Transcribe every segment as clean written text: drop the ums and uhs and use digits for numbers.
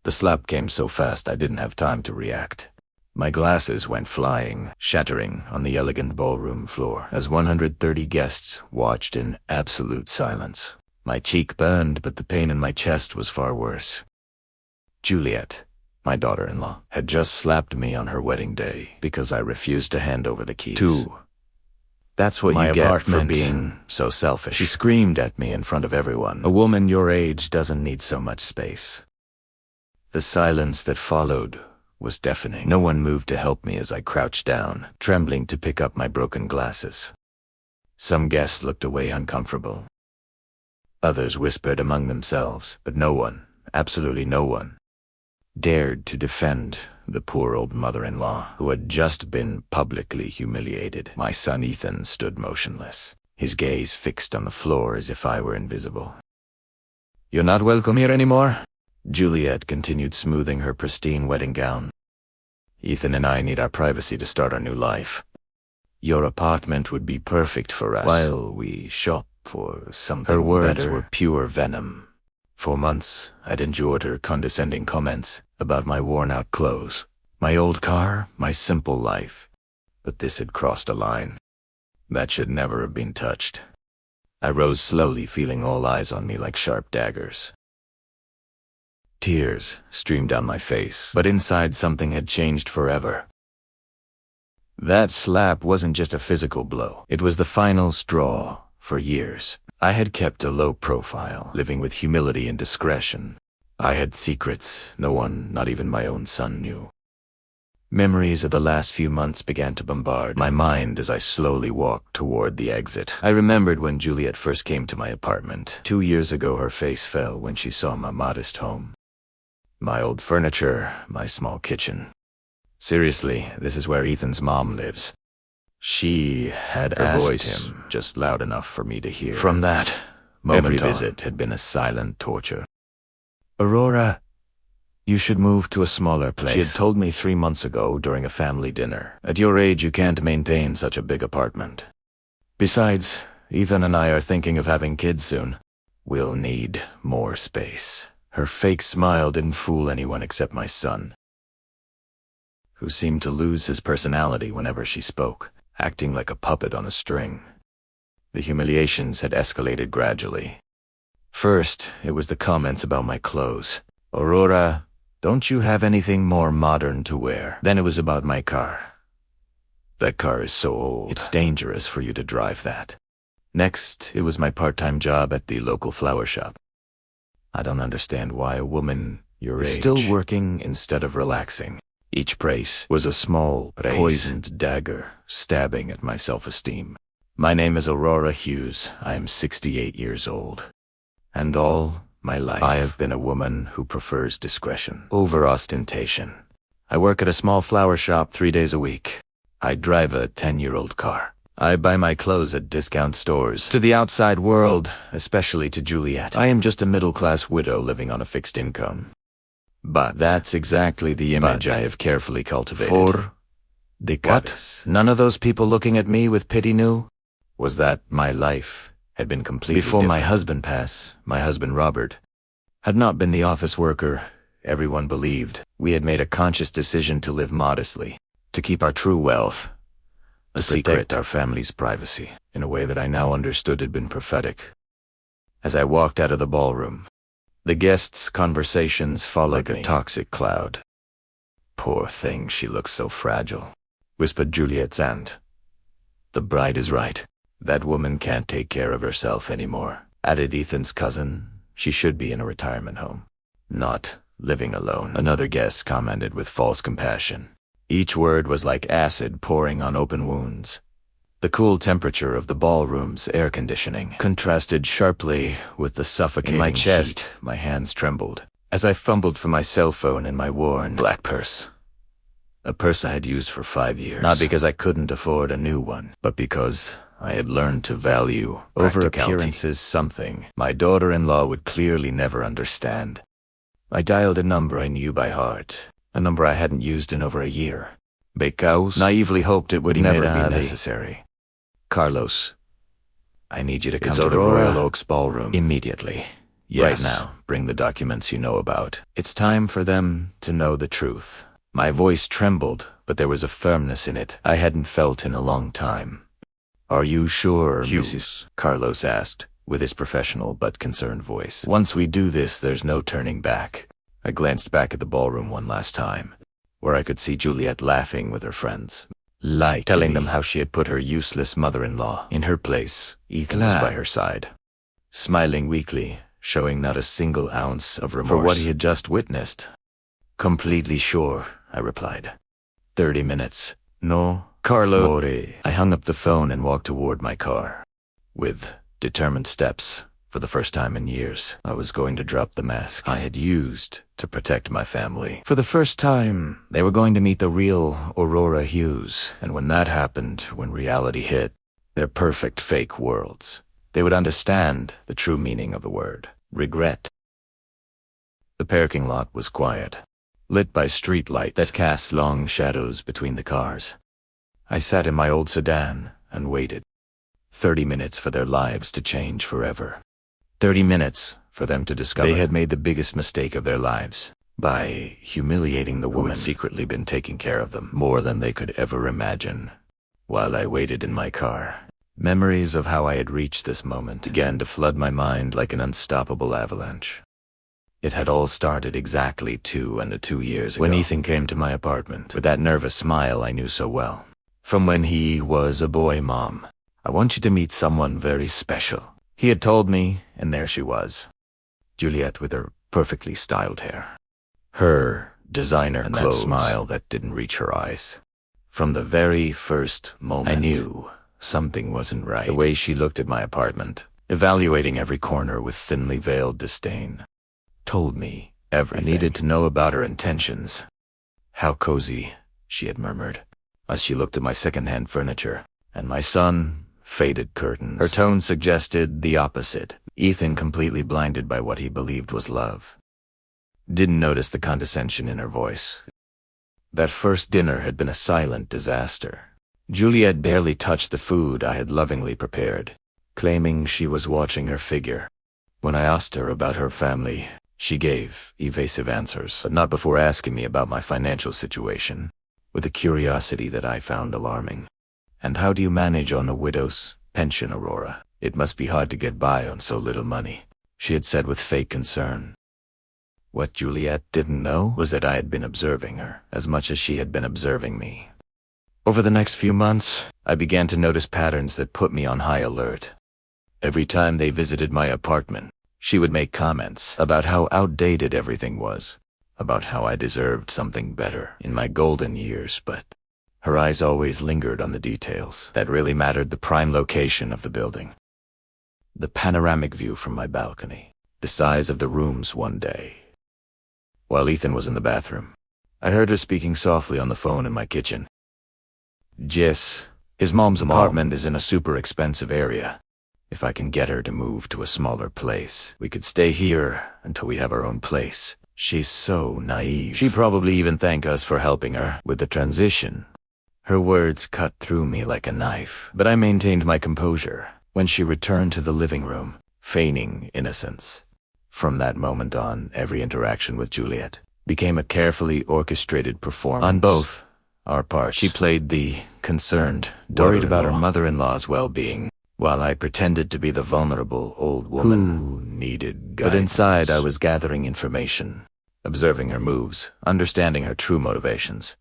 The slap came so fast I didn't have time to react. My glasses went flying, shattering on the elegant ballroom floor as 130 guests watched in absolute silence. My cheek burned, but the pain in my chest was far worse. Juliet, my daughter-in-law, had just slapped me on her wedding day because I refused to hand over the keys. That's what you get for being so selfish. She screamed at me in front of everyone. A woman your age doesn't need so much space. The silence that followed was deafening. No one moved to help me as I crouched down, trembling to pick up my broken glasses. Some guests looked away uncomfortable. Others whispered among themselves, but no one, absolutely no one, dared to defend the poor old mother-in-law who had just been publicly humiliated. My son Ethan stood motionless, his gaze fixed on the floor as if I were invisible. "You're not welcome here anymore," Juliet continued, smoothing her pristine wedding gown. "Ethan and I need our privacy to start our new life. Your apartment would be perfect for us while we shop for something better." Her words were pure venom. For months, I'd endured her condescending comments about my worn-out clothes, my old car, my simple life. But this had crossed a line that should never have been touched. I rose slowly, feeling all eyes on me like sharp daggers. Tears streamed down my face, but inside something had changed forever. That slap wasn't just a physical blow. It was the final straw. For years, I had kept a low profile, living with humility and discretion. I had secrets no one, not even my own son, knew. Memories of the last few months began to bombard my mind as I slowly walked toward the exit. I remembered when Juliet first came to my apartment. 2 years ago, her face fell when she saw my modest home. My old furniture, my small kitchen. Seriously, this is where Ethan's mom lives. She had asked him just loud enough for me to hear. From that moment, every visit had been a silent torture. "Aurora, you should move to a smaller place," she had told me 3 months ago during a family dinner. "At your age, you can't maintain such a big apartment. Besides, Ethan and I are thinking of having kids soon. We'll need more space." Her fake smile didn't fool anyone except my son, who seemed to lose his personality whenever she spoke, acting like a puppet on a string. The humiliations had escalated gradually. First, it was the comments about my clothes. "Aurora, don't you have anything more modern to wear?" Then it was about my car. "That car is so old. It's dangerous for you to drive that." Next, it was my part-time job at the local flower shop. "I don't understand why a woman your age is still working instead of relaxing." Each praise was a small, poisoned dagger stabbing at my self-esteem. "My name is Aurora Hughes. I am 68 years old. And all my life, I have been a woman who prefers discretion over ostentation. I work at a small flower shop 3 days a week. I drive a 10-year-old car. I buy my clothes at discount stores. To the outside world, especially to Juliet, I am just a middle-class widow living on a fixed income. But that's exactly the image I have carefully cultivated. For decades. What? None of those people looking at me with pity knew? Was that my life had been completely different. Before my husband passed, my husband Robert had not been the office worker everyone believed. We had made a conscious decision to live modestly, to keep our true wealth a secret, our family's privacy, in a way that I now understood had been prophetic. As I walked out of the ballroom, the guests' conversations followed like a toxic cloud. "Poor thing, she looks so fragile," whispered Juliet's aunt. "The bride is right. That woman can't take care of herself anymore," added Ethan's cousin. "She should be in a retirement home, not living alone," another guest commented with false compassion. Each word was like acid pouring on open wounds. The cool temperature of the ballroom's air conditioning contrasted sharply with the suffocating heat. In my chest, my hands trembled as I fumbled for my cell phone and my worn black purse. A purse I had used for 5 years. Not because I couldn't afford a new one, but because I had learned to value over appearances something my daughter-in-law would clearly never understand. I dialed a number I knew by heart, a number I hadn't used in over a year, because naively hoped it would never be necessary. "Carlos, I need you to come to the Royal Oaks Ballroom immediately. Yes. Right now, bring the documents you know about. It's time for them to know the truth. My voice trembled, but there was a firmness in it I hadn't felt in a long time. Are you sure, Mrs. Carlos asked, with his professional but concerned voice. Once we do this, there's no turning back. I glanced back at the ballroom one last time, where I could see Juliet laughing with her friends, telling them how she had put her useless mother-in-law in her place. Ethan was by her side, smiling weakly, showing not a single ounce of remorse for what he had just witnessed. Completely sure, I replied. 30 minutes. No, Carlo. I hung up the phone and walked toward my car. With determined steps, for the first time in years, I was going to drop the mask I had used to protect my family. For the first time, they were going to meet the real Aurora Hughes, and when that happened, when reality hit, their perfect fake worlds, they would understand the true meaning of the word regret. The parking lot was quiet, lit by street lights that cast long shadows between the cars. I sat in my old sedan and waited. 30 minutes for their lives to change forever. 30 minutes for them to discover they had made the biggest mistake of their lives by humiliating the woman who had secretly been taking care of them more than they could ever imagine. While I waited in my car, memories of how I had reached this moment began to flood my mind like an unstoppable avalanche. It had all started exactly 2 years ago, when Ethan came to my apartment with that nervous smile I knew so well. From when he was a boy, Mom, I want you to meet someone very special. He had told me, and there she was. Juliet with her perfectly styled hair, her designer and clothes, that smile that didn't reach her eyes. From the very first moment, I knew something wasn't right. The way she looked at my apartment, evaluating every corner with thinly veiled disdain, told me everything I needed to know about her intentions. How cozy, she had murmured, as she looked at my second-hand furniture, and my faded curtains. Her tone suggested the opposite. Ethan, completely blinded by what he believed was love, didn't notice the condescension in her voice. That first dinner had been a silent disaster. Juliet barely touched the food I had lovingly prepared, claiming she was watching her figure. When I asked her about her family, she gave evasive answers, but not before asking me about my financial situation, with a curiosity that I found alarming. And how do you manage on a widow's pension, Aurora? It must be hard to get by on so little money, she had said with fake concern. What Juliet didn't know was that I had been observing her as much as she had been observing me. Over the next few months, I began to notice patterns that put me on high alert. Every time they visited my apartment, she would make comments about how outdated everything was, about how I deserved something better in my golden years, but her eyes always lingered on the details that really mattered: the prime location of the building, the panoramic view from my balcony, the size of the rooms. One day, while Ethan was in the bathroom, I heard her speaking softly on the phone in my kitchen. Jess, his mom's apartment is in a super expensive area. If I can get her to move to a smaller place, we could stay here until we have our own place. She's so naive. She'd probably even thank us for helping her with the transition. Her words cut through me like a knife, but I maintained my composure when she returned to the living room, feigning innocence. From that moment on, every interaction with Juliet became a carefully orchestrated performance on both our parts. She played the concerned, worried about her mother-in-law's well-being, while I pretended to be the vulnerable old woman who needed guidance. But inside I was gathering information, observing her moves, understanding her true motivations.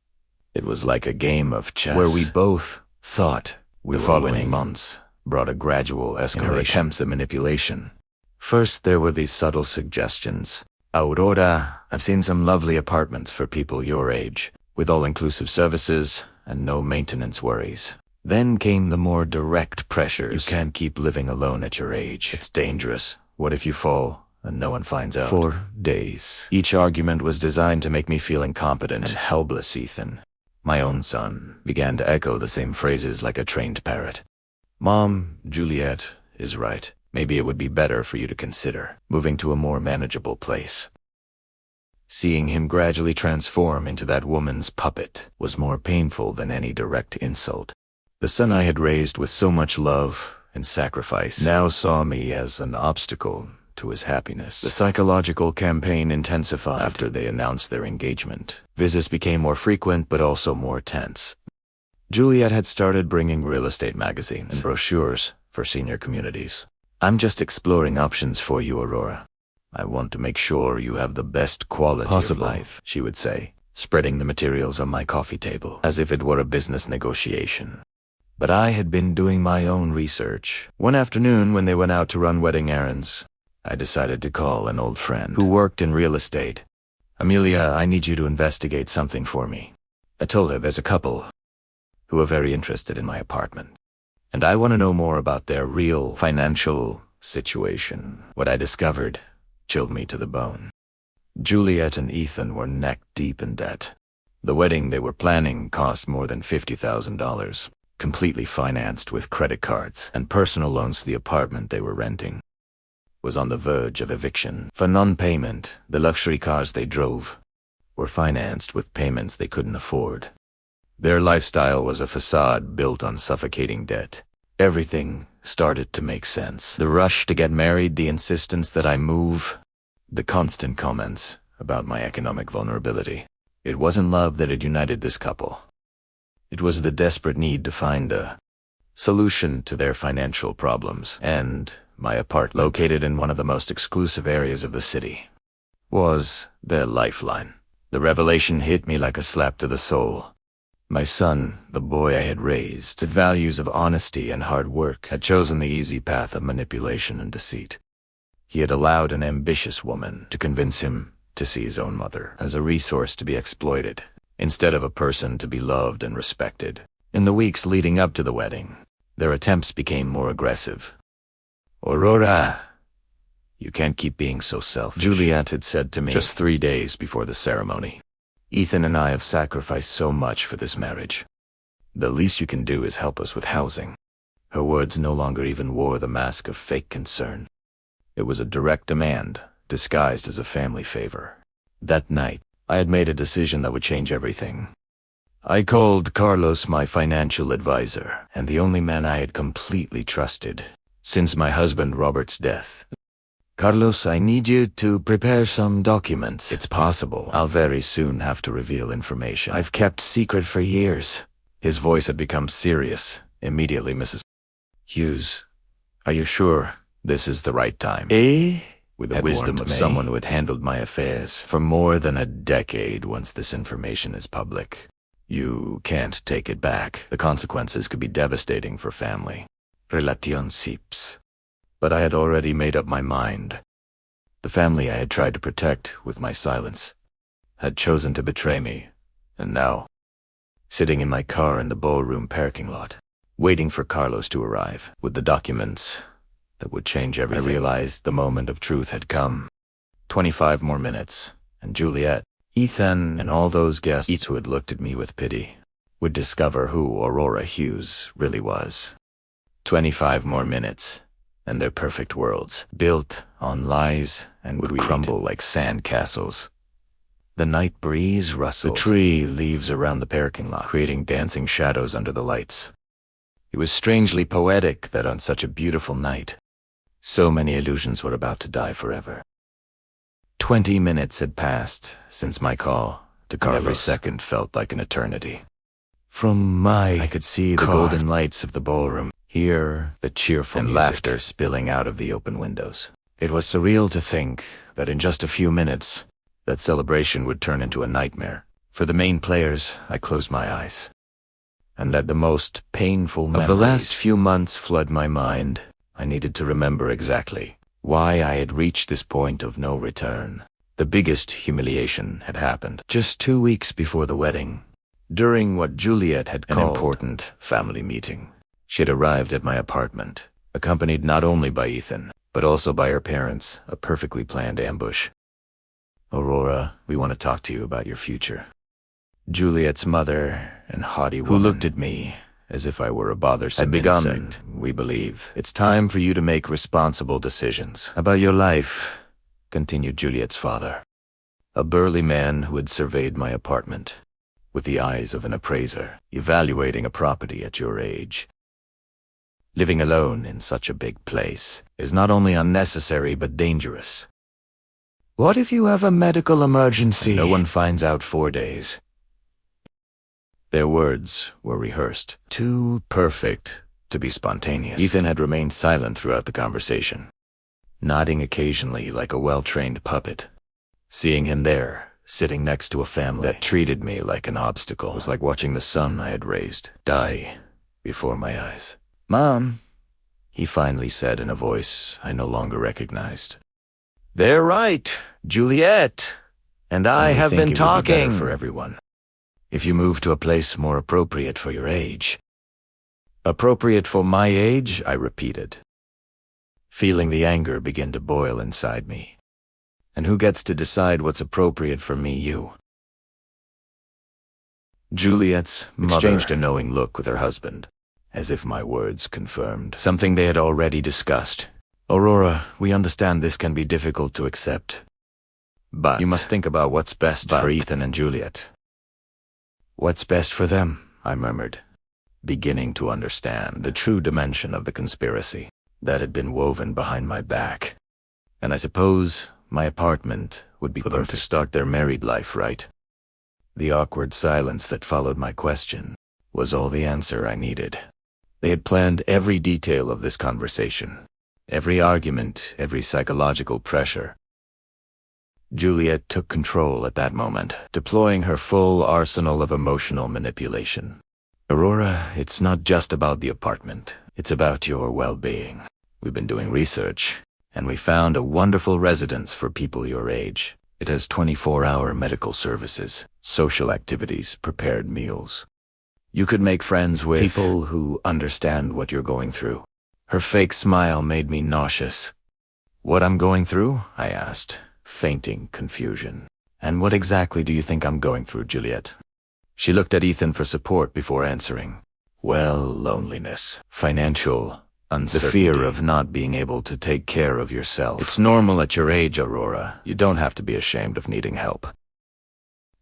It was like a game of chess, where we both thought we were winning. Months brought a gradual escalation in her attempts at manipulation. First, there were these subtle suggestions. Aurora, I've seen some lovely apartments for people your age, with all-inclusive services and no maintenance worries. Then came the more direct pressures. You can't keep living alone at your age. It's dangerous. What if you fall and no one finds out? For days, each argument was designed to make me feel incompetent and helpless. Ethan, my own son, began to echo the same phrases like a trained parrot. Mom, Juliet is right. Maybe it would be better for you to consider moving to a more manageable place. Seeing him gradually transform into that woman's puppet was more painful than any direct insult. The son I had raised with so much love and sacrifice now saw me as an obstacle to his happiness. The psychological campaign intensified after they announced their engagement. Visits became more frequent but also more tense. Juliet had started bringing real estate magazines and brochures for senior communities. "I'm just exploring options for you, Aurora. I want to make sure you have the best quality possible of life," she would say, spreading the materials on my coffee table as if it were a business negotiation. But I had been doing my own research. One afternoon, when they went out to run wedding errands, I decided to call an old friend who worked in real estate. "Amelia, I need you to investigate something for me." I told her there's a couple who are very interested in my apartment, and I want to know more about their real financial situation. What I discovered chilled me to the bone. Juliet and Ethan were neck-deep in debt. The wedding they were planning cost more than $50,000, completely financed with credit cards, and personal loans to the apartment they were renting was on the verge of eviction. For non-payment, the luxury cars they drove were financed with payments they couldn't afford. Their lifestyle was a facade built on suffocating debt. Everything started to make sense. The rush to get married, the insistence that I move, the constant comments about my economic vulnerability. It wasn't love that had united this couple. It was the desperate need to find a solution to their financial problems, and my apartment, located in one of the most exclusive areas of the city, was their lifeline. The revelation hit me like a slap to the soul. My son, the boy I had raised, the values of honesty and hard work, had chosen the easy path of manipulation and deceit. He had allowed an ambitious woman to convince him to see his own mother as a resource to be exploited, instead of a person to be loved and respected. In the weeks leading up to the wedding, their attempts became more aggressive. "Aurora, you can't keep being so selfish," Juliet had said to me just 3 days before the ceremony. "Ethan and I have sacrificed so much for this marriage. The least you can do is help us with housing." Her words no longer even wore the mask of fake concern. It was a direct demand, disguised as a family favor. That night, I had made a decision that would change everything. I called Carlos my financial advisor, and the only man I had completely trusted since my husband Robert's death. "Carlos, I need you to prepare some documents. It's possible I'll very soon have to reveal information I've kept secret for years." His voice had become serious. Immediately, "Mrs. Hughes, are you sure this is the right time?" With the wisdom of someone who had handled my affairs for more than a decade. "Once this information is public, you can't take it back. The consequences could be devastating for family. Relationsips." But I had already made up my mind. The family I had tried to protect with my silence had chosen to betray me, and now, sitting in my car in the ballroom parking lot, waiting for Carlos to arrive with the documents that would change everything, I realized the moment of truth had come. 25 more minutes, and Juliet, Ethan, and all those guests who had looked at me with pity would discover who Aurora Hughes really was. 25 more minutes, and their perfect worlds, built on lies and would crumble like sand castles. The night breeze rustled the tree leaves around the parking lot, creating dancing shadows under the lights. It was strangely poetic that on such a beautiful night, so many illusions were about to die forever. 20 minutes had passed since my call to Carlos. Every second felt like an eternity. From I could see the golden lights of the ballroom, hear the cheerful and laughter spilling out of the open windows. It was surreal to think that in just a few minutes, that celebration would turn into a nightmare. For the main players, I closed my eyes and let the most painful memories of the last few months flood my mind. I needed to remember exactly why I had reached this point of no return. The biggest humiliation had happened just 2 weeks before the wedding, during what Juliet had called an important family meeting. She had arrived at my apartment, accompanied not only by Ethan, but also by her parents, a perfectly planned ambush. "Aurora, we want to talk to you about your future." Juliet's mother, and haughty woman, who looked at me as if I were a bothersome insect, "We believe it's time for you to make responsible decisions about your life," continued Juliet's father, a burly man who had surveyed my apartment with the eyes of an appraiser, evaluating a property at your age. Living alone in such a big place is not only unnecessary but dangerous. What if you have a medical emergency? And no one finds out 4 days. Their words were rehearsed, too perfect to be spontaneous. Ethan had remained silent throughout the conversation, nodding occasionally like a well-trained puppet. Seeing him there, sitting next to a family that treated me like an obstacle, was like watching the son I had raised die before my eyes. "Mom," he finally said in a voice I no longer recognized. "They're right. Juliet and I have been It would be talking." better for everyone if you move to a place more appropriate for your age. "Appropriate for my age?" I repeated, feeling the anger begin to boil inside me. "And who gets to decide what's appropriate for me? You." Juliet's mother exchanged a knowing look with her husband, as if my words confirmed something they had already discussed. "Aurora, we understand this can be difficult to accept, but you must think about what's best for Ethan and Juliet." "What's best for them?" I murmured, beginning to understand the true dimension of the conspiracy that had been woven behind my back. And I suppose my apartment would be for them to start their married life, right? The awkward silence that followed my question was all the answer I needed. They had planned every detail of this conversation, every argument, every psychological pressure. Juliet took control at that moment, deploying her full arsenal of emotional manipulation. "Aurora, it's not just about the apartment. It's about your well-being. We've been doing research, and we found a wonderful residence for people your age. It has 24-hour medical services, social activities, prepared meals. You could make friends with people who understand what you're going through." Her fake smile made me nauseous. "What I'm going through?" I asked, fainting confusion. "And what exactly do you think I'm going through, Juliet?" She looked at Ethan for support before answering. "Well, loneliness, financial uncertainty, the fear of not being able to take care of yourself. It's normal at your age, Aurora. You don't have to be ashamed of needing help."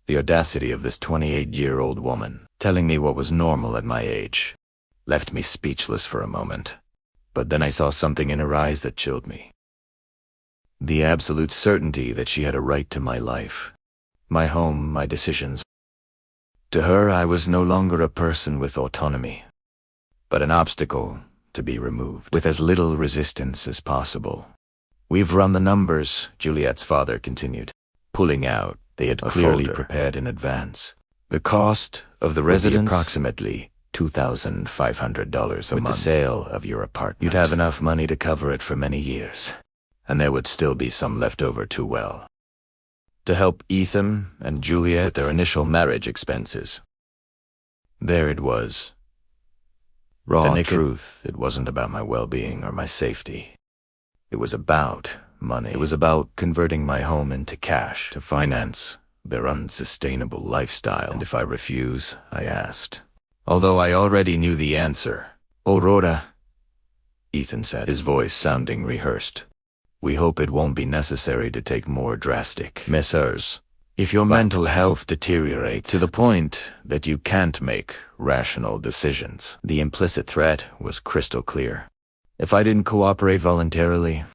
The audacity of this 28-year-old woman telling me what was normal at my age left me speechless for a moment. But then I saw something in her eyes that chilled me. The absolute certainty that she had a right to my life, my home, my decisions. To her, I was no longer a person with autonomy, but an obstacle to be removed with as little resistance as possible. "We've run the numbers," Juliet's father continued, pulling out they had clearly prepared in advance. "The cost of the residence approximately $2,500 a month. With the sale of your apartment, you'd have enough money to cover it for many years, and there would still be some left over to help Ethan and Juliet with their initial marriage expenses." There it was. Raw truth. It wasn't about my well-being or my safety. It was about money. It was about converting my home into cash to finance their unsustainable lifestyle. "And if I refuse?" I asked, although I already knew the answer. "Aurora," Ethan said, his voice sounding rehearsed, "we hope it won't be necessary to take more drastic measures. If your mental health deteriorates to the point that you can't make rational decisions." The implicit threat was crystal clear. If I didn't cooperate voluntarily,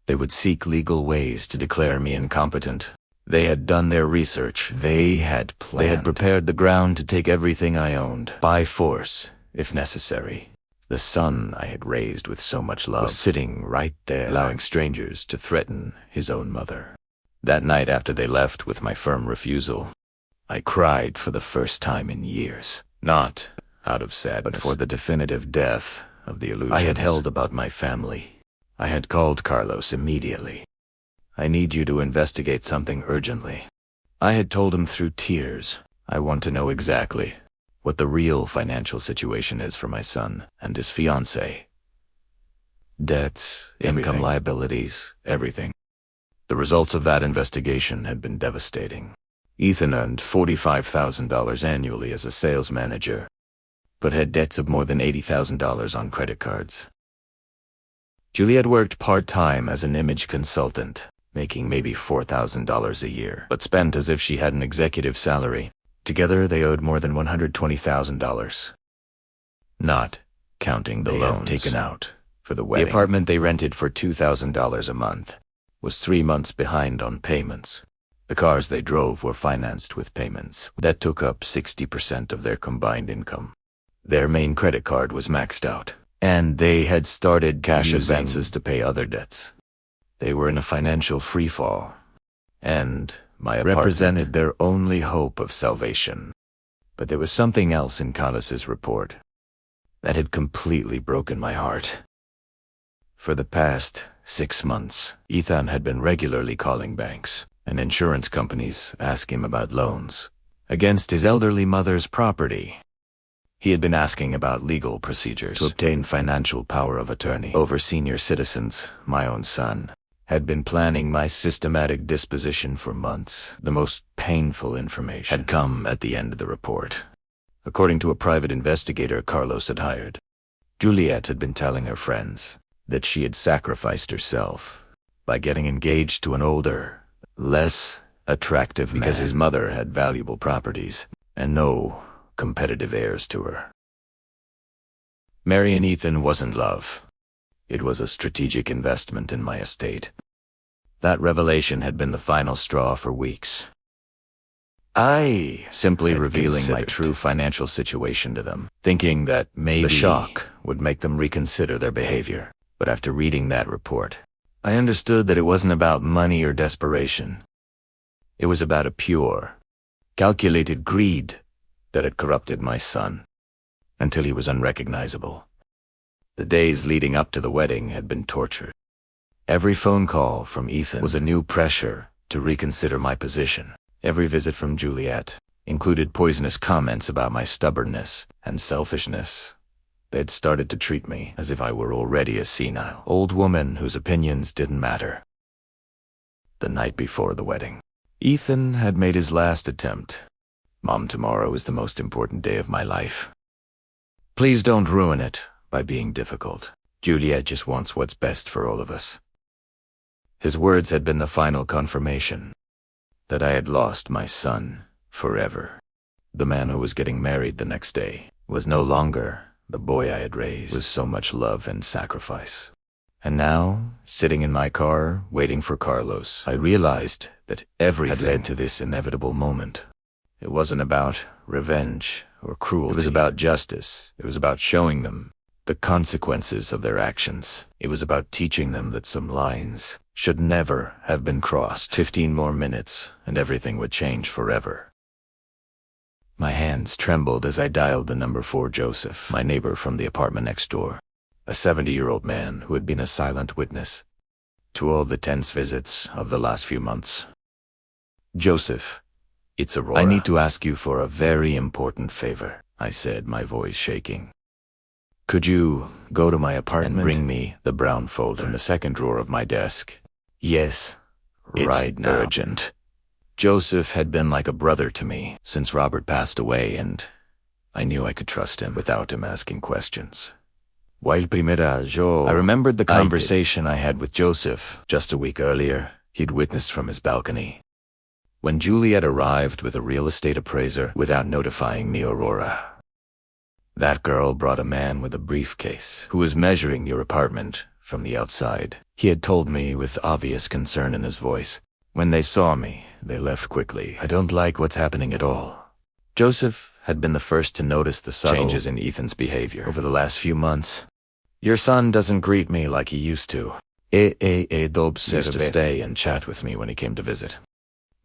they would seek legal ways to declare me incompetent. They had done their research. They had planned. They had prepared the ground to take everything I owned, by force, if necessary. The son I had raised with so much love was sitting right there, allowing strangers to threaten his own mother. That night after they left with my firm refusal, I cried for the first time in years. Not out of sadness, but for the definitive death of the illusions I had held about my family. I had called Carlos immediately. "I need you to investigate something urgently." I had told him through tears, "I want to know exactly what the real financial situation is for my son and his fiancée. Debts, income, liabilities, everything." The results of that investigation had been devastating. Ethan earned $45,000 annually as a sales manager, but had debts of more than $80,000 on credit cards. Juliet worked part-time as an image consultant, making maybe $4,000 a year, but spent as if she had an executive salary. Together, they owed more than $120,000. Not counting the loans taken out for the wedding. The apartment they rented for $2,000 a month was 3 months behind on payments. The cars they drove were financed with payments that took up 60% of their combined income. Their main credit card was maxed out, and they had started cash advances to pay other debts. They were in a financial freefall, and my apartment represented their only hope of salvation. But there was something else in Carlos's report that had completely broken my heart. For the past 6 months, Ethan had been regularly calling banks and insurance companies asking him about loans against his elderly mother's property. He had been asking about legal procedures to obtain financial power of attorney over senior citizens. My own son had been planning my systematic disposition for months. The most painful information had come at the end of the report. According to a private investigator Carlos had hired, Juliet had been telling her friends that she had sacrificed herself by getting engaged to an older, less attractive man because his mother had valuable properties and no competitive heirs to her. Marrying Ethan wasn't love. It was a strategic investment in my estate. That revelation had been the final straw for weeks. I simply revealing my true financial situation to them, thinking that maybe the shock would make them reconsider their behavior. But after reading that report, I understood that it wasn't about money or desperation. It was about a pure, calculated greed that had corrupted my son until he was unrecognizable. The days leading up to the wedding had been tortured. Every phone call from Ethan was a new pressure to reconsider my position. Every visit from Juliet included poisonous comments about my stubbornness and selfishness. They'd started to treat me as if I were already a senile old woman whose opinions didn't matter. The night before the wedding, Ethan had made his last attempt. "Mom, tomorrow is the most important day of my life. Please don't ruin it by being difficult. Juliet just wants what's best for all of us." His words had been the final confirmation that I had lost my son forever. The man who was getting married the next day was no longer the boy I had raised with so much love and sacrifice. And now, sitting in my car, waiting for Carlos, I realized that everything had led to this inevitable moment. It wasn't about revenge or cruelty. It was about justice. It was about showing them the consequences of their actions. It was about teaching them that some lines should never have been crossed. 15 more minutes, and everything would change forever. My hands trembled as I dialed the number for Joseph, my neighbor from the apartment next door, a 70-year-old man who had been a silent witness to all the tense visits of the last few months. "Joseph, it's Aurora. I need to ask you for a very important favor," I said, my voice shaking. "Could you go to my apartment and bring me the brown folder from the second drawer of my desk?" "Yes, right now. It's urgent." Joseph had been like a brother to me since Robert passed away, and I knew I could trust him without him asking questions. I remembered the conversation I had with Joseph just a week earlier. He'd witnessed from his balcony when Juliet arrived with a real estate appraiser without notifying me, Aurora. That girl brought a man with a briefcase who was measuring your apartment from the outside. He had told me with obvious concern in his voice. When they saw me, they left quickly. I don't like what's happening at all. Joseph had been the first to notice the subtle changes in Ethan's behavior over the last few months. "Your son doesn't greet me like he used to. Dobs used to stay and chat with me when he came to visit.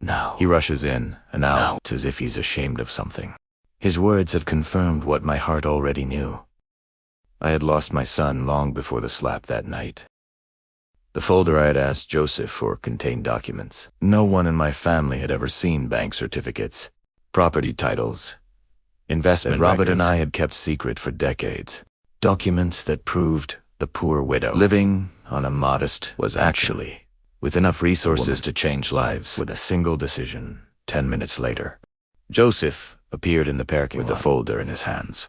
Now he rushes in and out as if he's ashamed of something." His words had confirmed what my heart already knew. I had lost my son long before the slap that night. The folder I had asked Joseph for contained documents. No one in my family had ever seen bank certificates, property titles, investment records Robert and I had kept secret for decades. Documents that proved the poor widow living on a modest was actually with enough resources to change lives with a single decision. 10 minutes later, Joseph appeared in the parking lot with the folder in his hands.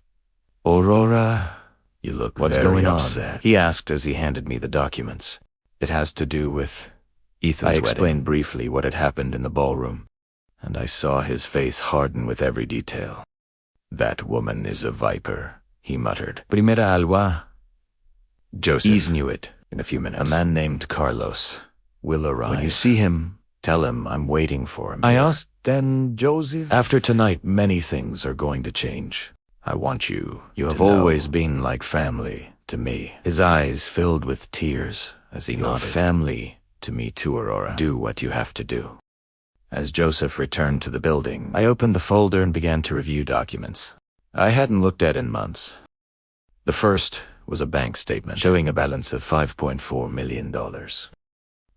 "Aurora, you look very upset," he asked as he handed me the documents. "It has to do with Ethan's wedding." I explained briefly what had happened in the ballroom, and I saw his face harden with every detail. "That woman is a viper," he muttered. Primera alwa. Joseph knew it in a few minutes. A man named Carlos will arrive. When you see him, tell him I'm waiting for him. I asked, then, Joseph? After tonight, many things are going to change. I want you. You have always been like family to me. His eyes filled with tears as he nodded. Family to me too, Aurora. Do what you have to do. As Joseph returned to the building, I opened the folder and began to review documents I hadn't looked at in months. The first was a bank statement showing a balance of $5.4 million.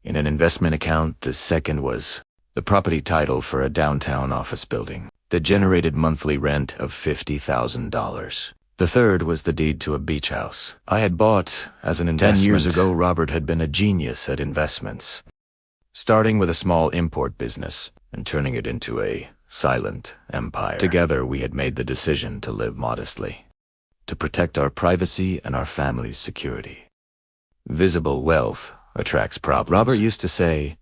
In an investment account, the second was the property title for a downtown office building that generated monthly rent of $50,000. The third was the deed to a beach house I had bought as an investment. 10 years ago, Robert had been a genius at investments, starting with a small import business and turning it into a silent empire. Together, we had made the decision to live modestly, to protect our privacy and our family's security. Visible wealth attracts problems. Robert used to say,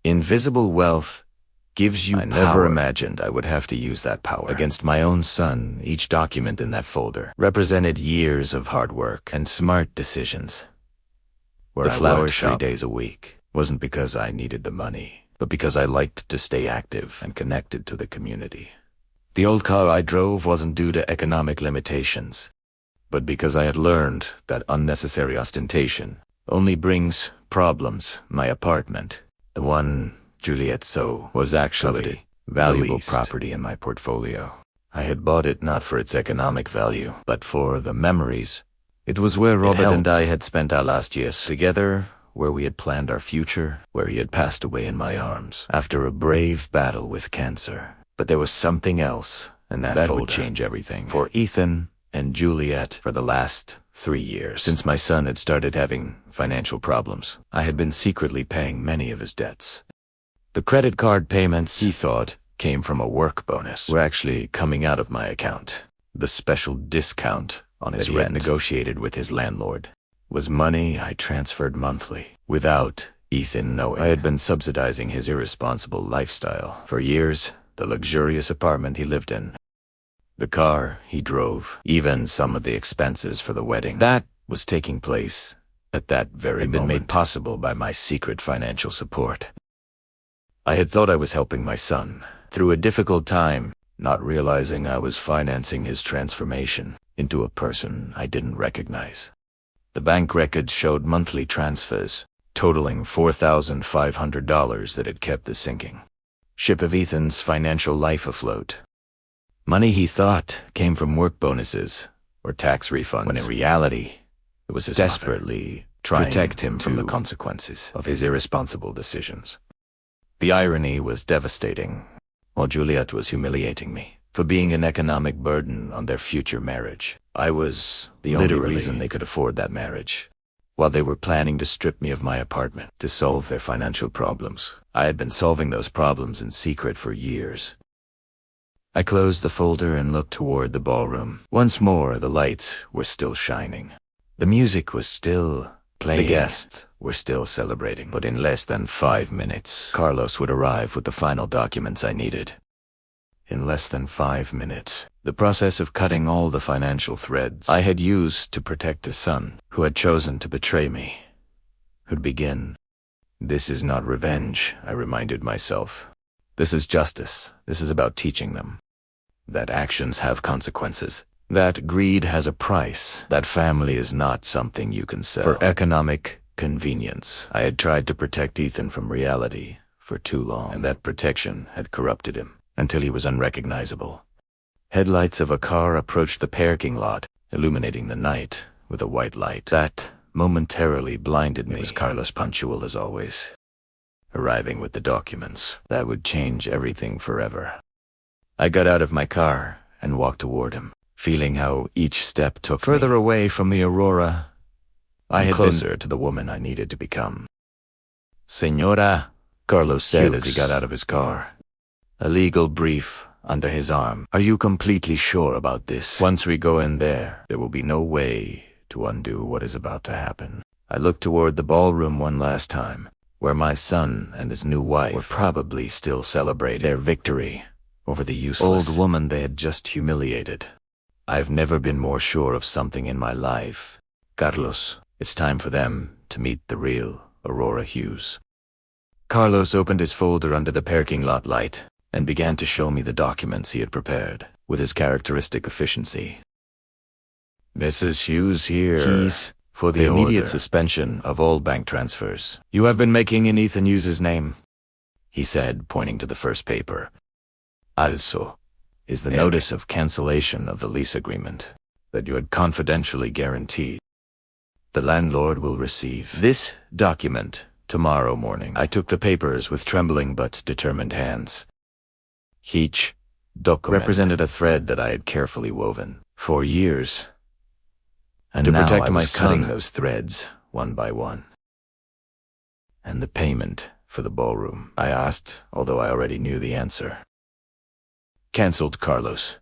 invisible wealth gives you power. I never imagined I would have to use that power against my own son. Each document in that folder represented years of hard work and smart decisions. The flower shop 3 days a week wasn't because I needed the money, but because I liked to stay active and connected to the community. The old car I drove wasn't due to economic limitations, but because I had learned that unnecessary ostentation only brings problems. My apartment, the one Juliet so was actually valuable property in my portfolio. I had bought it not for its economic value, but for the memories. It was where Robert and I had spent our last years together, where we had planned our future, where he had passed away in my arms after a brave battle with cancer. But there was something else, and that would change everything. For Ethan and Juliet, for the last 3 years, since my son had started having financial problems, I had been secretly paying many of his debts. The credit card payments, he thought, came from a work bonus, were actually coming out of my account. The special discount on his rent negotiated with his landlord was money I transferred monthly, without Ethan knowing. I had been subsidizing his irresponsible lifestyle for years. The luxurious apartment he lived in, the car he drove, even some of the expenses for the wedding. That was taking place at that very moment. Had been made possible by my secret financial support. I had thought I was helping my son through a difficult time, not realizing I was financing his transformation into a person I didn't recognize. The bank records showed monthly transfers totaling $4,500 that had kept the sinking ship of Ethan's financial life afloat. Money he thought came from work bonuses or tax refunds, when in reality, it was his desperately trying to protect him from the consequences of his irresponsible decisions. The irony was devastating, while Juliet was humiliating me for being an economic burden on their future marriage. I was the only reason they could afford that marriage. While they were planning to strip me of my apartment to solve their financial problems, I had been solving those problems in secret for years. I closed the folder and looked toward the ballroom. Once more, the lights were still shining. The music was still playing. The guests were still celebrating. But in less than 5 minutes, Carlos would arrive with the final documents I needed. In less than 5 minutes, the process of cutting all the financial threads I had used to protect a son who had chosen to betray me would begin. This is not revenge, I reminded myself. This is justice. This is about teaching them that actions have consequences, that greed has a price, that family is not something you can sell for economic convenience. I had tried to protect Ethan from reality for too long, and that protection had corrupted him until he was unrecognizable. Headlights of a car approached the parking lot, illuminating the night with a white light. That momentarily blinded me. It was Carlos, punctual as always, arriving with the documents. That would change everything forever. I got out of my car and walked toward him, feeling how each step took further away from the Aurora I had closer to the woman I needed to become. Señora, Carlos said as he got out of his car, a legal brief under his arm. Are you completely sure about this? Once we go in there will be no way to undo what is about to happen. I looked toward the ballroom one last time, where my son and his new wife were probably still celebrating their victory over the useless old woman they had just humiliated. I've never been more sure of something in my life. Carlos, it's time for them to meet the real Aurora Hughes. Carlos opened his folder under the parking lot light and began to show me the documents he had prepared with his characteristic efficiency. Mrs. Hughes here. Keys for the immediate suspension of all bank transfers. You have been making in Ethan Hughes's name, he said, pointing to the first paper. Also, is the notice of cancellation of the lease agreement that you had confidentially guaranteed. The landlord will receive this document tomorrow morning. I took the papers with trembling but determined hands. Each document represented a thread that I had carefully woven for years, and to protect my son, cutting those threads one by one. And the payment for the ballroom, I asked, although I already knew the answer. Cancelled, Carlos.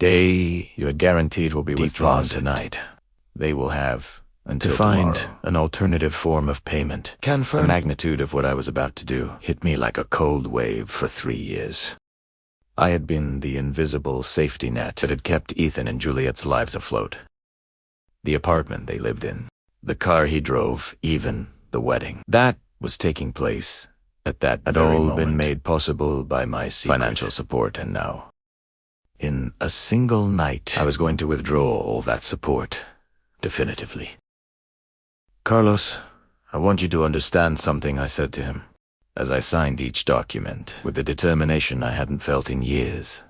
Day you had guaranteed will be withdrawn tonight. They will have until to find tomorrow an alternative form of payment. Confirm. The magnitude of what I was about to do hit me like a cold wave for 3 years. I had been the invisible safety net that had kept Ethan and Juliet's lives afloat. The apartment they lived in, the car he drove, even the wedding that was taking place at that had all moment been made possible by my financial support, and now, in a single night, I was going to withdraw all that support, definitively. Carlos, I want you to understand something, I said to him, as I signed each document with the determination I hadn't felt in years.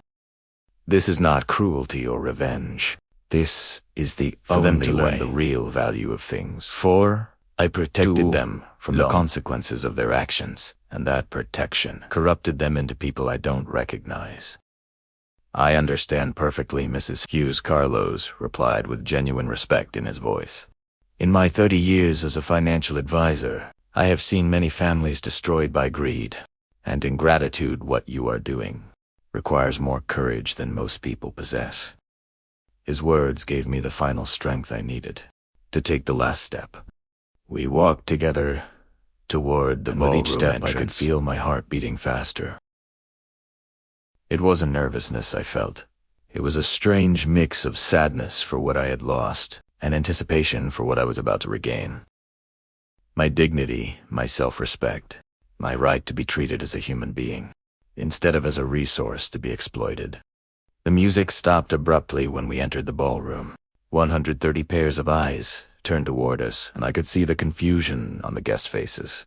This is not cruelty or revenge. This is the only way, the real value of things. For I protected them from the consequences of their actions, and that protection corrupted them into people I don't recognize. I understand perfectly, Mrs. Hughes, Carlos replied with genuine respect in his voice. In my 30 years as a financial advisor, I have seen many families destroyed by greed, and ingratitude. What you are doing requires more courage than most people possess. His words gave me the final strength I needed to take the last step. We walked together toward the ballroom. With each step I could feel my heart beating faster. It wasn't nervousness I felt. It was a strange mix of sadness for what I had lost and anticipation for what I was about to regain. My dignity, my self-respect, my right to be treated as a human being, instead of as a resource to be exploited. The music stopped abruptly when we entered the ballroom. 130 pairs of eyes turned toward us, and I could see the confusion on the guest faces.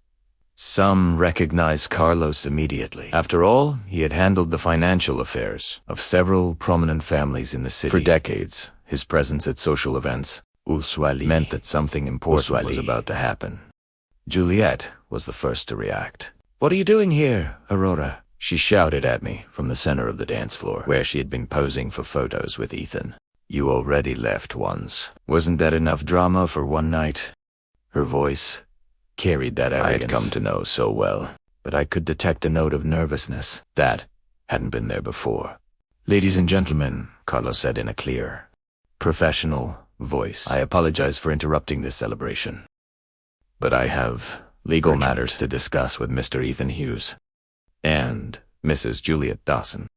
Some recognized Carlos immediately. After all, he had handled the financial affairs of several prominent families in the city. For decades, his presence at social events meant that something important was about to happen. Juliet was the first to react. "What are you doing here, Aurora?" She shouted at me from the center of the dance floor, where she had been posing for photos with Ethan. "You already left once. Wasn't that enough drama for one night?" Her voice carried that arrogance I had come to know so well, but I could detect a note of nervousness that hadn't been there before. "Ladies and gentlemen," Carlos said in a clear, professional voice, "I apologize for interrupting this celebration, but I have legal matters to discuss with Mr. Ethan Hughes and Mrs. Juliet Dawson."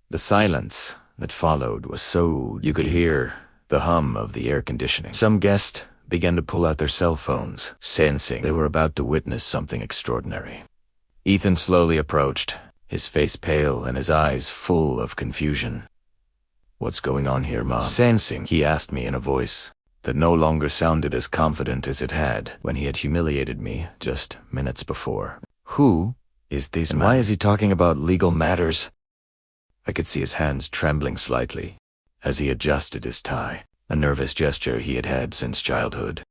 The silence that followed was so you could hear the hum of the air conditioning. Some guests began to pull out their cell phones, sensing they were about to witness something extraordinary. Ethan slowly approached, his face pale and his eyes full of confusion. "What's going on here, Mom?" Sensing, he asked me in a voice that no longer sounded as confident as it had when he had humiliated me just minutes before. "Who is this man? Why is he talking about legal matters?" I could see his hands trembling slightly as he adjusted his tie, a nervous gesture he had had since childhood.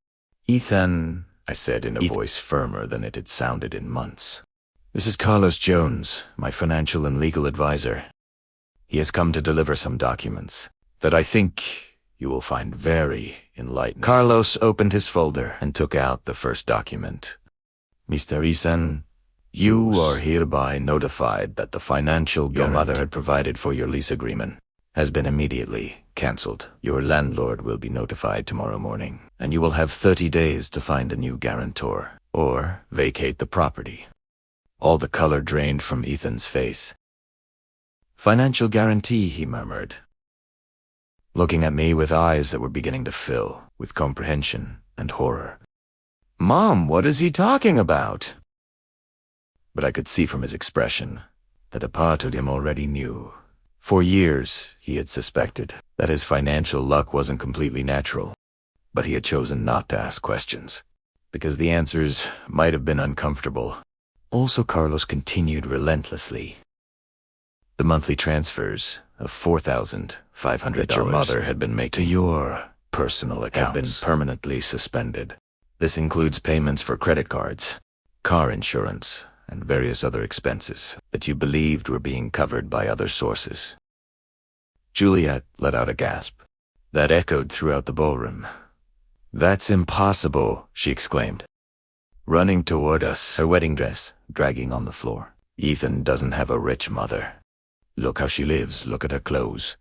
"Ethan," I said in a voice firmer than it had sounded in months. "This is Carlos Jones, my financial and legal advisor. He has come to deliver some documents that I think you will find very enlightening." Carlos opened his folder and took out the first document. "Mr. Ethan, you are hereby notified that the financial your mother had provided for your lease agreement has been immediately cancelled. Your landlord will be notified tomorrow morning, and you will have 30 days to find a new guarantor or vacate the property." All the color drained from Ethan's face. "Financial guarantee," he murmured. looking at me with eyes that were beginning to fill with comprehension and horror. Mom, what is he talking about? But I could see from his expression that a part of him already knew. For years, he had suspected that his financial luck wasn't completely natural, but he had chosen not to ask questions, because the answers might have been uncomfortable. Also, Carlos continued relentlessly. The monthly transfers of $4,500 that your mother had been making to your personal accounts had been permanently suspended. This includes payments for credit cards, car insurance, and various other expenses that you believed were being covered by other sources. Juliet let out a gasp that echoed throughout the ballroom. "That's impossible," she exclaimed, running toward us, her wedding dress dragging on the floor. "Ethan doesn't have a rich mother. Look how she lives, look at her clothes.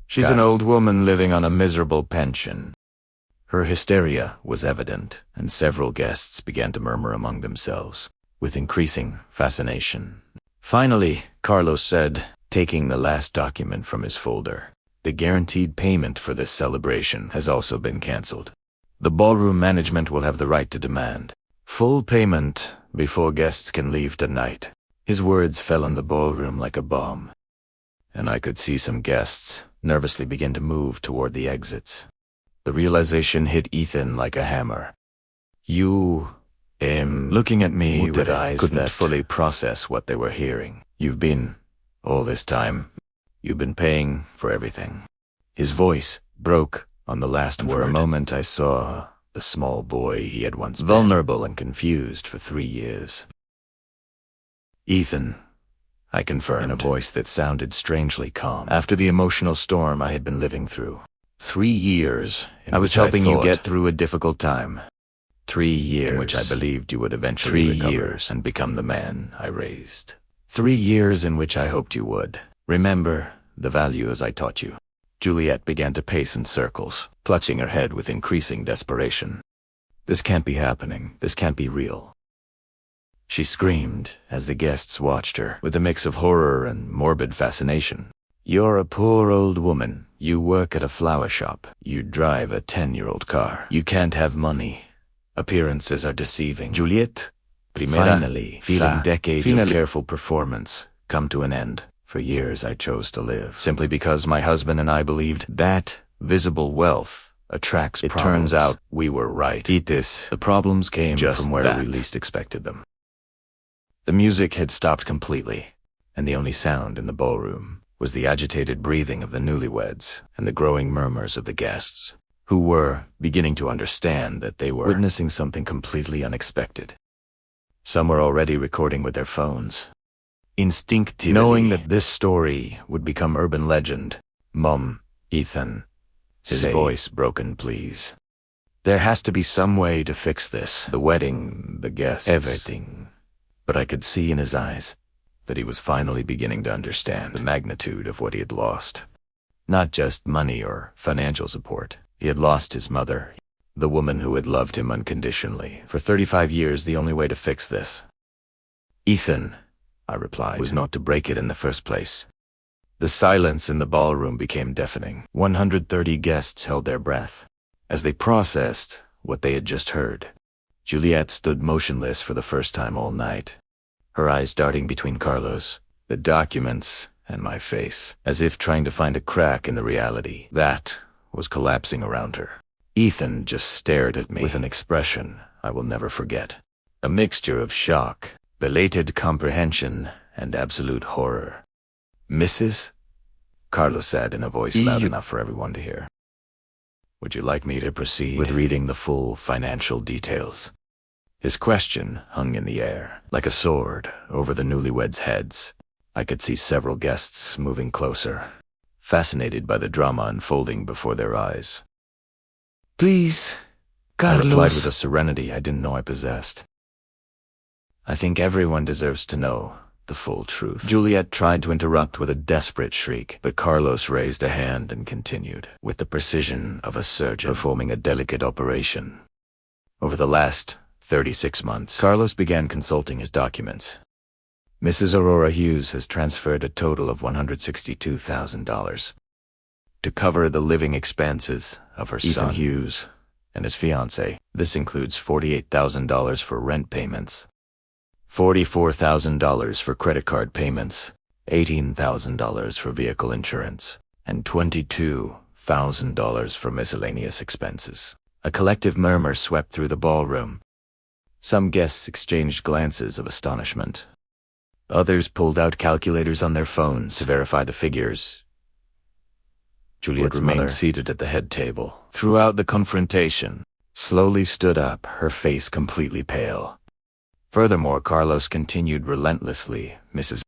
She's an old woman living on a miserable pension." Her hysteria was evident, and several guests began to murmur among themselves, with increasing fascination. Finally, Carlos said, taking the last document from his folder, "The guaranteed payment for this celebration has also been canceled. The ballroom management will have the right to demand full payment before guests can leave tonight." His words fell in the ballroom like a bomb, and I could see some guests nervously begin to move toward the exits. The realization hit Ethan like a hammer. Looking at me with eyes couldn't fully process what they were hearing. All this time, you've been paying for everything." His voice broke on the last word. For a moment I saw the small boy he had once been, vulnerable and confused for 3 years. "Ethan," I confirmed in a voice that sounded strangely calm after the emotional storm I had been living through. 3 years. I was helping you get through a difficult time. 3 years in which I believed you would eventually recover 3 years and become the man I raised. 3 years in which I hoped you would remember the values I taught you. Juliet began to pace in circles, clutching her head with increasing desperation. "This can't be happening. This can't be real." She screamed as the guests watched her with a mix of horror and morbid fascination. "You're a poor old woman. You work at a flower shop. You drive a 10-year-old car. You can't have money. Appearances are deceiving." Juliet, finally, feeling decades of careful performance come to an end. For years I chose to live, simply because my husband and I believed that visible wealth attracts problems. It turns out we were right. The problems came just from where we least expected them. The music had stopped completely, and the only sound in the ballroom was the agitated breathing of the newlyweds and the growing murmurs of the guests, who were beginning to understand that they were witnessing something completely unexpected. Some were already recording with their phones, instinctively knowing that this story would become urban legend. "Mom, Ethan," his voice broken, "please. There has to be some way to fix this. The wedding, the guests, everything." But I could see in his eyes that he was finally beginning to understand the magnitude of what he had lost. Not just money or financial support. He had lost his mother, the woman who had loved him unconditionally. For 35 years, the only way to fix this, "Ethan," I replied, "was not to break it in the first place." The silence in the ballroom became deafening. 130 guests held their breath as they processed what they had just heard. Juliet stood motionless for the first time all night, her eyes darting between Carlos, the documents, and my face, as if trying to find a crack in the reality that was collapsing around her. Ethan just stared at me with an expression I will never forget. A mixture of shock, belated comprehension, and absolute horror. "Mrs.?" Carlos said in a voice loud enough for everyone to hear. "Would you like me to proceed with reading the full financial details?" His question hung in the air, like a sword, over the newlyweds' heads. I could see several guests moving closer, fascinated by the drama unfolding before their eyes. "Please, Carlos," I replied with a serenity I didn't know I possessed. "I think everyone deserves to know the full truth." Juliet tried to interrupt with a desperate shriek, but Carlos raised a hand and continued, with the precision of a surgeon performing a delicate operation. Over the last 36 months, Carlos began consulting his documents. "Mrs. Aurora Hughes has transferred a total of $162,000. to cover the living expenses of her Ethan son Hughes and his fiancée. This includes $48,000 for rent payments, $44,000 for credit card payments, $18,000 for vehicle insurance, and $22,000 for miscellaneous expenses. A collective murmur swept through the ballroom. Some guests exchanged glances of astonishment. Others pulled out calculators on their phones to verify the figures. Juliet remained seated at the head table. Throughout the confrontation, slowly stood up, her face completely pale. Furthermore, Carlos continued relentlessly. Mrs.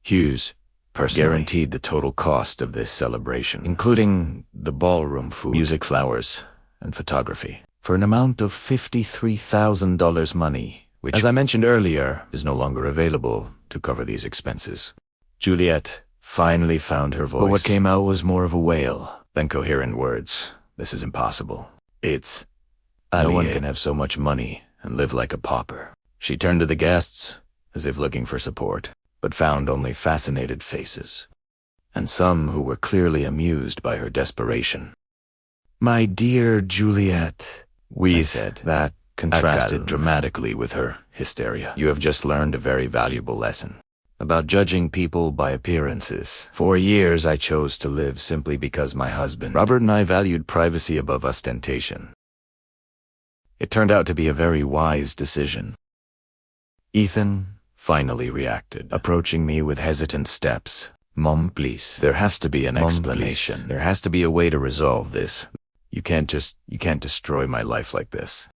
Hughes personally guaranteed the total cost of this celebration, including the ballroom food, music, flowers, and photography, for an amount of $53,000 money, which, as I mentioned earlier, is no longer available to cover these expenses. Juliet finally found her voice. But what came out was more of a wail than coherent words. This is impossible. No one can have so much money and live like a pauper. She turned to the guests, as if looking for support, but found only fascinated faces, and some who were clearly amused by her desperation. "My dear Juliet," we said, that contrasted dramatically with her hysteria. "You have just learned a very valuable lesson about judging people by appearances. For years I chose to live simply because my husband, Robert, and I valued privacy above ostentation. It turned out to be a very wise decision." Ethan finally reacted, approaching me with hesitant steps. "Mom, please. There has to be an explanation. Please. There has to be a way to resolve this. You can't destroy my life like this."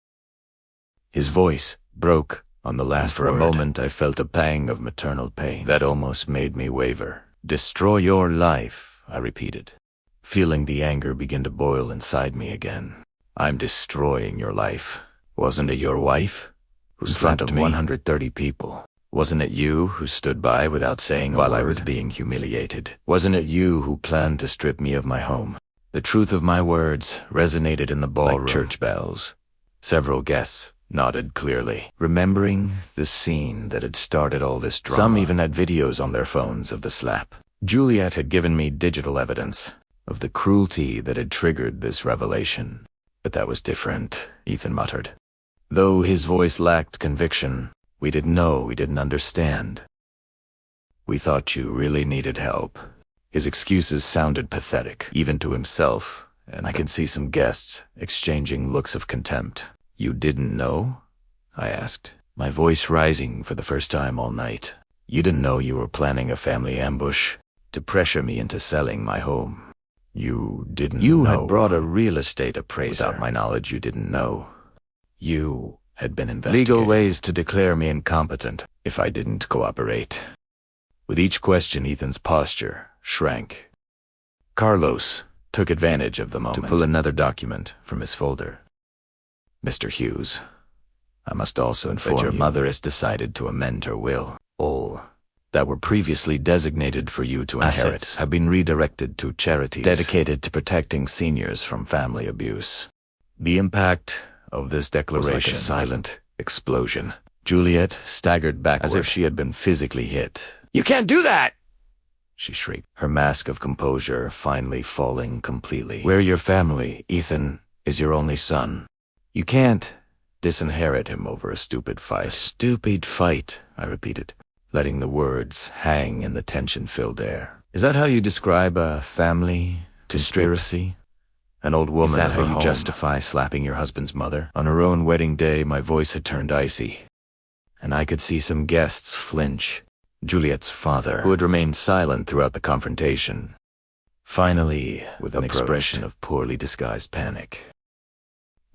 His voice broke on the last word. For a moment I felt a pang of maternal pain that almost made me waver. "Destroy your life," I repeated, feeling the anger begin to boil inside me again. "I'm destroying your life. Wasn't it your wife who slapped me in front of 130 people? Wasn't it you who stood by without saying a word while I was being humiliated? Wasn't it you who planned to strip me of my home?" The truth of my words resonated in the ballroom like church bells. Several guests nodded clearly, remembering the scene that had started all this drama. Some even had videos on their phones of the slap. Juliet had given me digital evidence of the cruelty that had triggered this revelation. "But that was different," Ethan muttered. Though his voice lacked conviction, we didn't understand. "We thought you really needed help." His excuses sounded pathetic, even to himself, and I could see some guests exchanging looks of contempt. "You didn't know?" I asked, my voice rising for the first time all night. "You didn't know you were planning a family ambush to pressure me into selling my home? You didn't know? You had brought a real estate appraiser. Without my knowledge, you didn't know. You had been investigating legal ways to declare me incompetent if I didn't cooperate." With each question, Ethan's posture shrank. Carlos took advantage of the moment to pull another document from his folder. "Mr. Hughes, I must also inform you that your mother has decided to amend her will. All that were previously designated for you to inherit assets have been redirected to charities dedicated to protecting seniors from family abuse." The impact of this declaration was like a silent explosion. Juliet staggered backward as if she had been physically hit. "You can't do that!" she shrieked, her mask of composure finally falling completely. "We're your family. Ethan is your only son. You can't disinherit him over a stupid fight." "A stupid fight," I repeated, letting the words hang in the tension-filled air. "Is that how you describe a family conspiracy? An old woman. Is that how you justify slapping your husband's mother?" On her own wedding day, my voice had turned icy, and I could see some guests flinch. Juliet's father, who had remained silent throughout the confrontation, finally, with an expression of poorly disguised panic.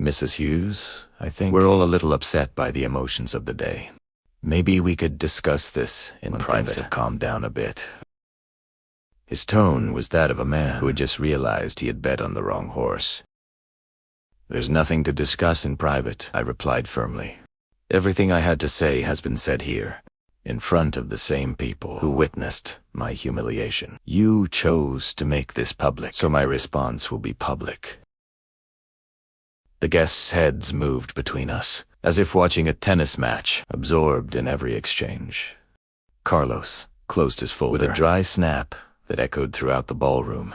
"Mrs. Hughes, I think we're all a little upset by the emotions of the day. Maybe we could discuss this in private. Things have calmed down a bit." His tone was that of a man who had just realized he had bet on the wrong horse. "There's nothing to discuss in private," I replied firmly. "Everything I had to say has been said here, in front of the same people who witnessed my humiliation. You chose to make this public, so my response will be public." The guests' heads moved between us, as if watching a tennis match, absorbed in every exchange. Carlos closed his folder with a dry snap that echoed throughout the ballroom.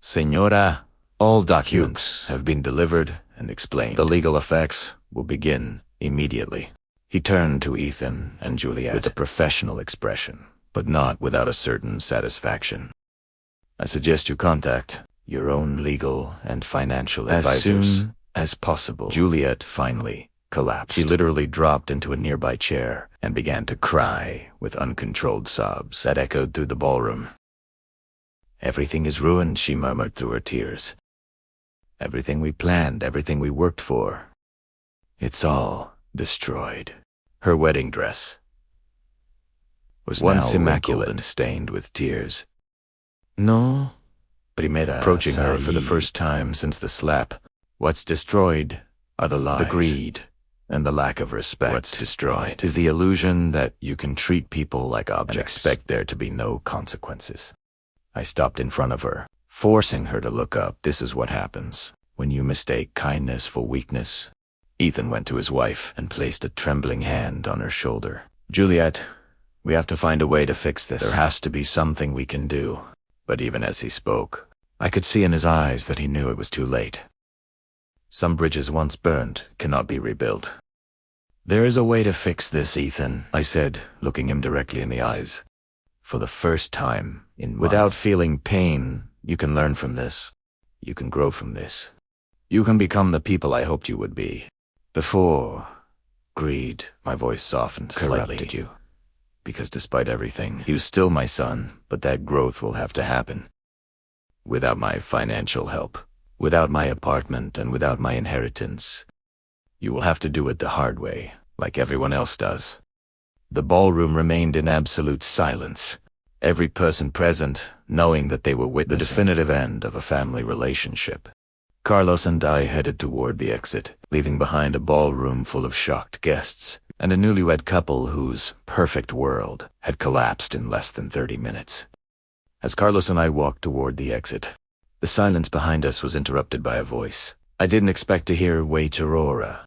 Señora, all documents have been delivered and explained. The legal effects will begin immediately. He turned to Ethan and Juliet with a professional expression, but not without a certain satisfaction. I suggest you contact your own legal and financial advisors as soon as possible. Juliet finally collapsed. She literally dropped into a nearby chair and began to cry with uncontrolled sobs that echoed through the ballroom. Everything is ruined, she murmured through her tears. Everything we planned, everything we worked for. It's all destroyed. Her wedding dress was once immaculate and stained with tears. No, Primera, approaching her for the first time since the slap. What's destroyed are the lies, the greed, and the lack of respect. What's destroyed is the illusion that you can treat people like objects and expect there to be no consequences. I stopped in front of her, forcing her to look up. This is what happens when you mistake kindness for weakness. Ethan went to his wife and placed a trembling hand on her shoulder. Juliet, we have to find a way to fix this. There has to be something we can do. But even as he spoke, I could see in his eyes that he knew it was too late. Some bridges once burned cannot be rebuilt. There is a way to fix this, Ethan, I said, looking him directly in the eyes. For the first time in months. Without feeling pain, you can learn from this. You can grow from this. You can become the people I hoped you would be. Before greed, my voice softened slightly. Corrupted you. Because despite everything, he was still my son, but that growth will have to happen. Without my financial help, without my apartment, and without my inheritance. You will have to do it the hard way, like everyone else does. The ballroom remained in absolute silence, every person present knowing that they were witnessing the definitive end of a family relationship. Carlos and I headed toward the exit, leaving behind a ballroom full of shocked guests and a newlywed couple whose perfect world had collapsed in less than 30 minutes. As Carlos and I walked toward the exit, the silence behind us was interrupted by a voice. I didn't expect to hear Wait Aurora.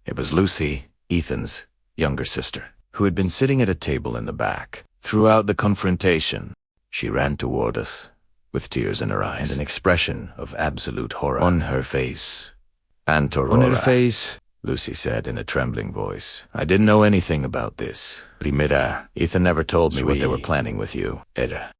It was Lucy, Ethan's younger sister, who had been sitting at a table in the back. Throughout the confrontation, she ran toward us, with tears in her eyes and an expression of absolute horror on her face. Aunt Aurora. On her face, Lucy said in a trembling voice. I didn't know anything about this. Primera, Ethan never told me what they were planning with you. Era.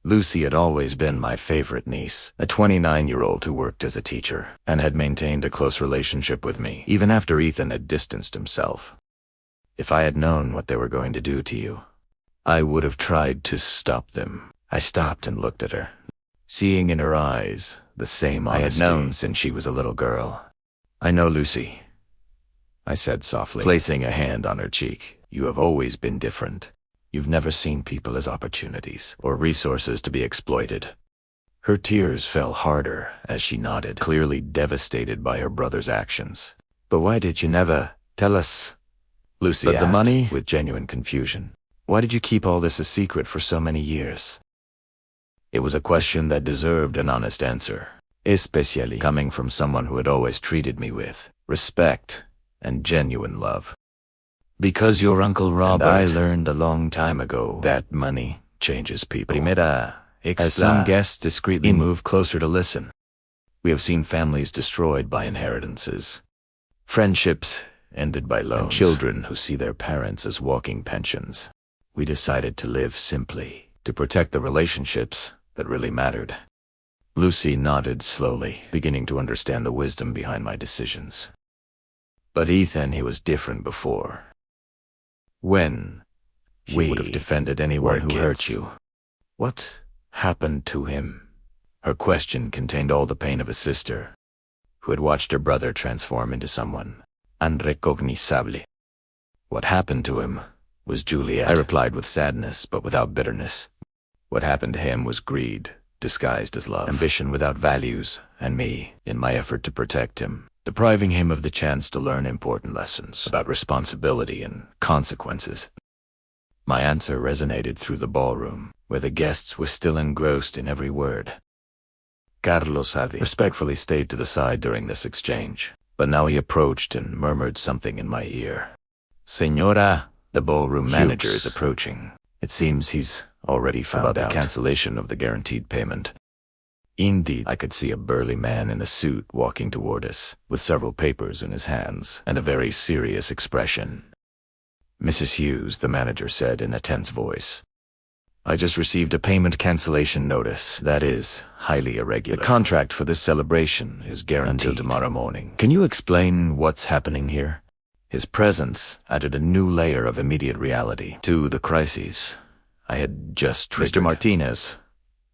Lucy had always been my favorite niece, a 29-year-old who worked as a teacher and had maintained a close relationship with me, even after Ethan had distanced himself. If I had known what they were going to do to you, I would have tried to stop them. I stopped and looked at her, seeing in her eyes the same honesty I had known since she was a little girl. I know, Lucy, I said softly, placing a hand on her cheek. You have always been different. You've never seen people as opportunities or resources to be exploited. Her tears fell harder as she nodded, clearly devastated by her brother's actions. But why did you never tell us? Lucy asked, the money? With genuine confusion. Why did you keep all this a secret for so many years? It was a question that deserved an honest answer, especially coming from someone who had always treated me with respect and genuine love. Because your Uncle Robert and I learned a long time ago that money changes people. Primera, as some guests discreetly moved closer to listen. We have seen families destroyed by inheritances, friendships ended by loans, and children who see their parents as walking pensions. We decided to live simply, to protect the relationships that really mattered. Lucy nodded slowly, beginning to understand the wisdom behind my decisions. But Ethan, he was different before. When he would have defended anyone who hurt you. What happened to him? Her question contained all the pain of a sister who had watched her brother transform into someone unrecognizable. What happened to him was Juliet. I replied with sadness, but without bitterness. What happened to him was greed, disguised as love, ambition without values, and me, in my effort to protect him, depriving him of the chance to learn important lessons about responsibility and consequences. My answer resonated through the ballroom, where the guests were still engrossed in every word. Carlos had respectfully stayed to the side during this exchange, but now he approached and murmured something in my ear. Señora, the ballroom manager is approaching. It seems he's already found out about the cancellation of the guaranteed payment. Indeed, I could see a burly man in a suit walking toward us, with several papers in his hands and a very serious expression. Mrs. Hughes, the manager said in a tense voice, "I just received a payment cancellation notice. That is highly irregular. The contract for this celebration is guaranteed until tomorrow morning. Can you explain what's happening here?" His presence added a new layer of immediate reality to the crises I had just triggered. "Mr. Martinez,"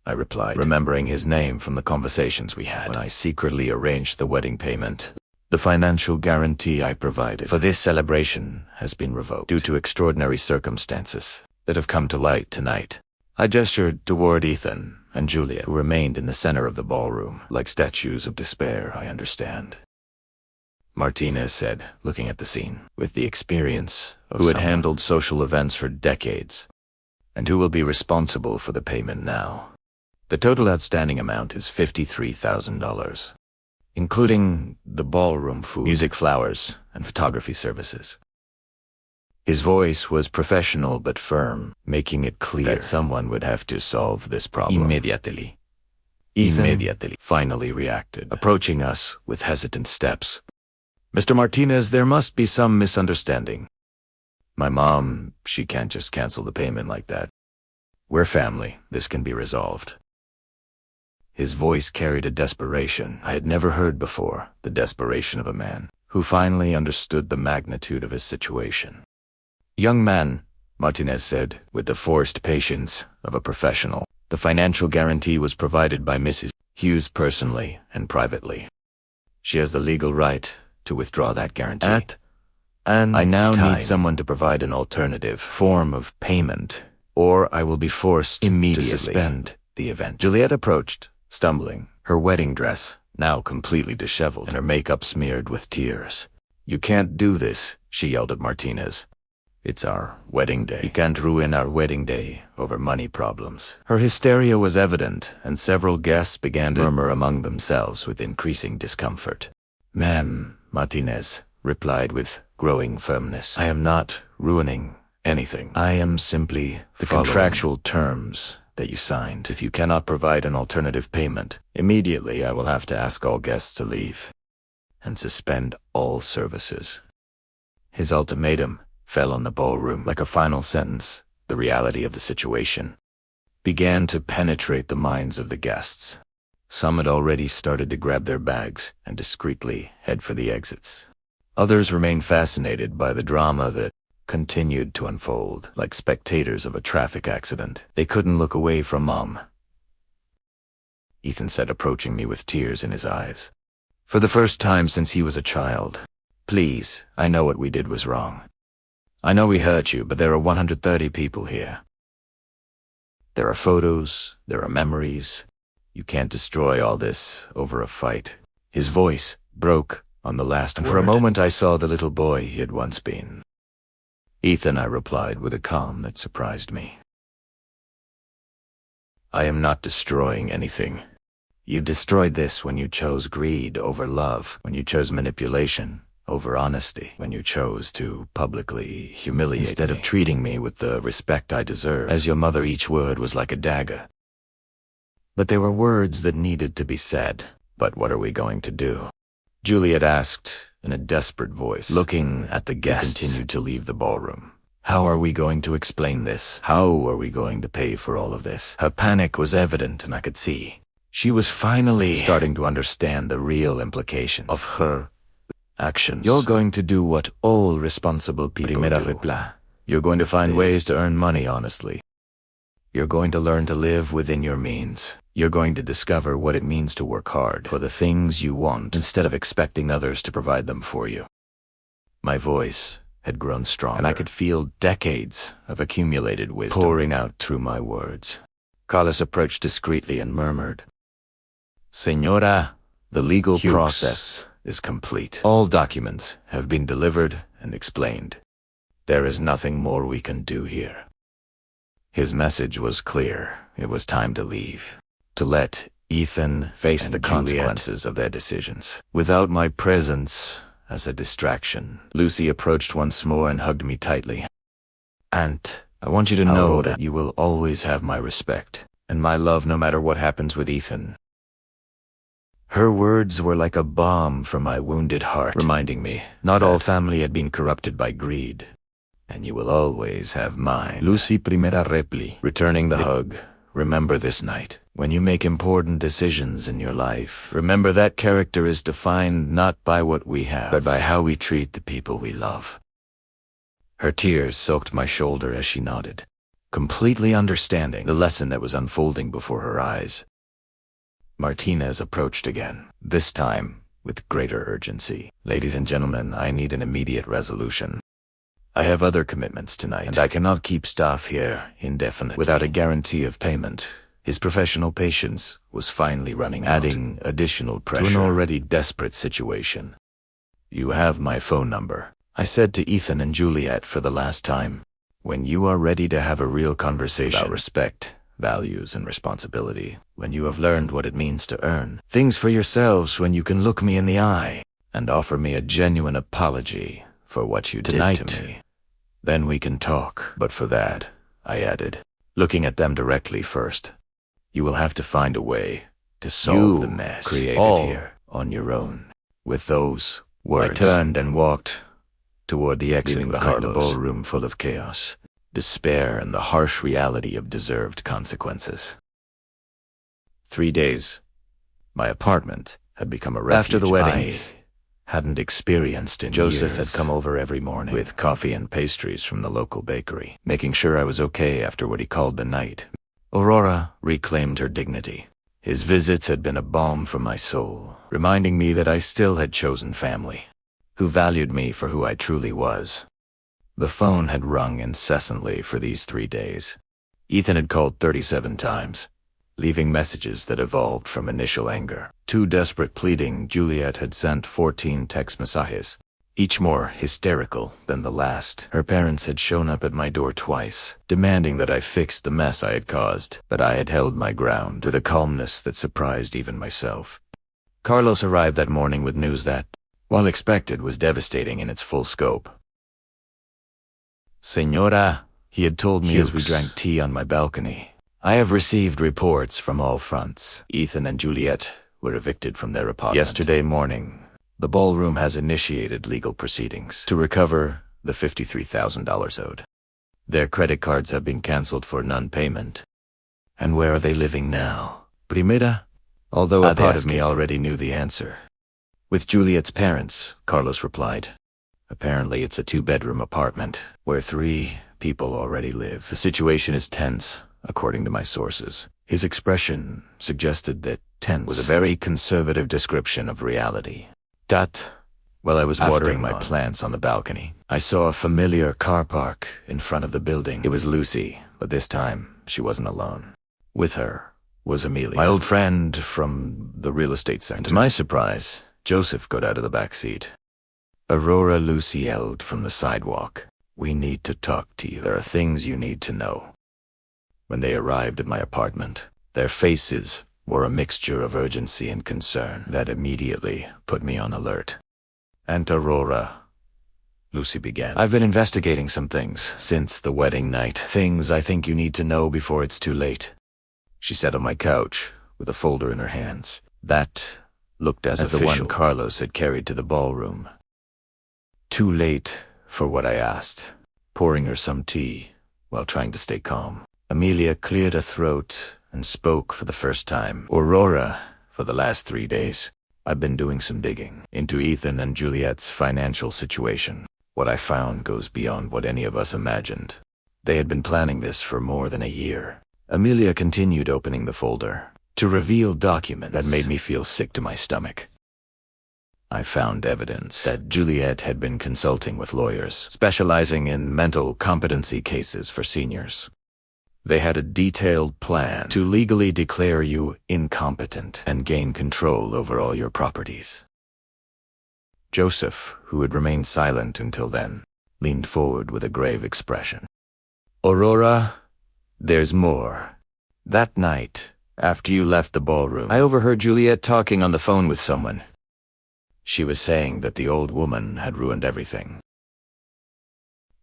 I replied, remembering his name from the conversations we had when I secretly arranged the wedding payment. "The financial guarantee I provided for this celebration has been revoked due to extraordinary circumstances that have come to light tonight." I gestured toward Ethan and Juliet, who remained in the center of the ballroom, like statues of despair, I understand. Martinez said, looking at the scene, with the experience of who had handled social events for decades, and who will be responsible for the payment now. "The total outstanding amount is $53,000, including the ballroom food, music, flowers, and photography services." His voice was professional but firm, making it clear that someone would have to solve this problem immediately. Ethan finally reacted, approaching us with hesitant steps. "Mr. Martinez, there must be some misunderstanding. My mom, she can't just cancel the payment like that. We're family. This can be resolved." His voice carried a desperation I had never heard before, the desperation of a man who finally understood the magnitude of his situation. "Young man," Martinez said, with the forced patience of a professional, "the financial guarantee was provided by Mrs. Hughes personally and privately. She has the legal right to withdraw that guarantee. I now need someone to provide an alternative form of payment, or I will be forced immediately to suspend the event." Juliet approached, stumbling, her wedding dress now completely disheveled and her makeup smeared with tears. "You can't do this," she yelled at Martinez. "It's our wedding day. You can't ruin our wedding day over money problems." Her hysteria was evident, and several guests began to murmur among themselves with increasing discomfort. "Ma'am," Martinez replied with growing firmness, "I am not ruining anything. I am simply the contractual terms that you signed. If you cannot provide an alternative payment, immediately I will have to ask all guests to leave and suspend all services." His ultimatum fell on the ballroom like a final sentence. The reality of the situation began to penetrate the minds of the guests. Some had already started to grab their bags and discreetly head for the exits. Others remained fascinated by the drama that continued to unfold, like spectators of a traffic accident. They couldn't look away from Mom, Ethan said, approaching me with tears in his eyes. "For the first time since he was a child, please, I know what we did was wrong. I know we hurt you, but there are 130 people here. There are photos, there are memories. You can't destroy all this over a fight." His voice broke on the last word, and for a moment I saw the little boy he had once been. "Ethan," I replied with a calm that surprised me, "I am not destroying anything. You destroyed this when you chose greed over love, when you chose manipulation over honesty, when you chose to publicly humiliate me instead of treating me with the respect I deserve. As your mother, each word was like a dagger. But they were words that needed to be said. But what are we going to do?" Juliet asked in a desperate voice, looking at the guests who continued to leave the ballroom. "How are we going to explain this? How are we going to pay for all of this?" Her panic was evident, and I could see she was finally starting to understand the real implications of her actions. "You're going to do what all responsible people do. You're going to find ways to earn money honestly. You're going to learn to live within your means. You're going to discover what it means to work hard for the things you want instead of expecting others to provide them for you." My voice had grown stronger, and I could feel decades of accumulated wisdom pouring out through my words. Carlos approached discreetly and murmured, "Señora, the legal process is complete. All documents have been delivered and explained. There is nothing more we can do here." His message was clear. It was time to leave, to let Ethan face the consequences of their decisions. Without my presence as a distraction, Lucy approached once more and hugged me tightly. "Aunt," I want you to know Aurora. that you will always have my respect and my love no matter what happens with Ethan. Her words were like a balm for my wounded heart, reminding me not all family had been corrupted by greed, and you will always have mine. Lucy Primera Repli, returning the hug. Remember this night. When you make important decisions in your life, remember that character is defined not by what we have, but by how we treat the people we love. Her tears soaked my shoulder as she nodded, completely understanding the lesson that was unfolding before her eyes. Martinez approached again, this time with greater urgency. Ladies and gentlemen, I need an immediate resolution. I have other commitments tonight, and I cannot keep staff here indefinitely without a guarantee of payment. His professional patience was finally running out, adding additional pressure to an already desperate situation. You have my phone number, I said to Ethan and Juliet for the last time. When you are ready to have a real conversation about respect, values, and responsibility, when you have learned what it means to earn things for yourselves, when you can look me in the eye and offer me a genuine apology for what you did to me, then we can talk. But for that, I added, looking at them directly first, you will have to find a way to solve the mess created here on your own. With those words, I turned and walked toward the exit behind a ballroom full of chaos, despair, and the harsh reality of deserved consequences. 3 days. My apartment had become a refuge after the wedding I hadn't experienced in Joseph years. Had come over every morning with coffee and pastries from the local bakery, making sure I was okay after what he called the night. Aurora reclaimed her dignity. His visits had been a balm for my soul, reminding me that I still had chosen family, who valued me for who I truly was. The phone had rung incessantly for these 3 days. Ethan had called 37 times, leaving messages that evolved from initial anger. Too desperate pleading, Juliet had sent 14 text messages, each more hysterical than the last. Her parents had shown up at my door twice, demanding that I fix the mess I had caused, but I had held my ground with a calmness that surprised even myself. Carlos arrived that morning with news that, while expected, was devastating in its full scope. Señora, he had told me as we drank tea on my balcony, I have received reports from all fronts. Ethan and Juliet were evicted from their apartment yesterday morning. The ballroom has initiated legal proceedings to recover the $53,000 owed. Their credit cards have been canceled for non-payment. And where are they living now? Primera? Although a part of me already knew the answer. With Juliet's parents, Carlos replied. Apparently it's a 2-bedroom apartment where 3 people already live. The situation is tense, according to my sources. His expression suggested that tense was a very conservative description of reality. While I was watering my plants on the balcony, I saw a familiar car park in front of the building. It was Lucy, but this time she wasn't alone. With her was Amelia, my old friend from the real estate sector. And to my surprise, Joseph got out of the back seat. Aurora, Lucy yelled from the sidewalk. We need to talk to you. There are things you need to know. When they arrived at my apartment, their faces were a mixture of urgency and concern that immediately put me on alert. Aunt Aurora, Lucy began. I've been investigating some things since the wedding night. Things I think you need to know before it's too late. She sat on my couch with a folder in her hands. That looked as the one Carlos had carried to the ballroom. Too late for what I asked, pouring her some tea while trying to stay calm. Amelia cleared her throat and spoke for the first time. Aurora, for the last 3 days, I've been doing some digging into Ethan and Juliet's financial situation. What I found goes beyond what any of us imagined. They had been planning this for more than a year. Amelia continued opening the folder to reveal documents that made me feel sick to my stomach. I found evidence that Juliet had been consulting with lawyers, specializing in mental competency cases for seniors. They had a detailed plan to legally declare you incompetent and gain control over all your properties. Joseph, who had remained silent until then, leaned forward with a grave expression. Aurora, there's more. That night, after you left the ballroom, I overheard Juliet talking on the phone with someone. She was saying that the old woman had ruined everything.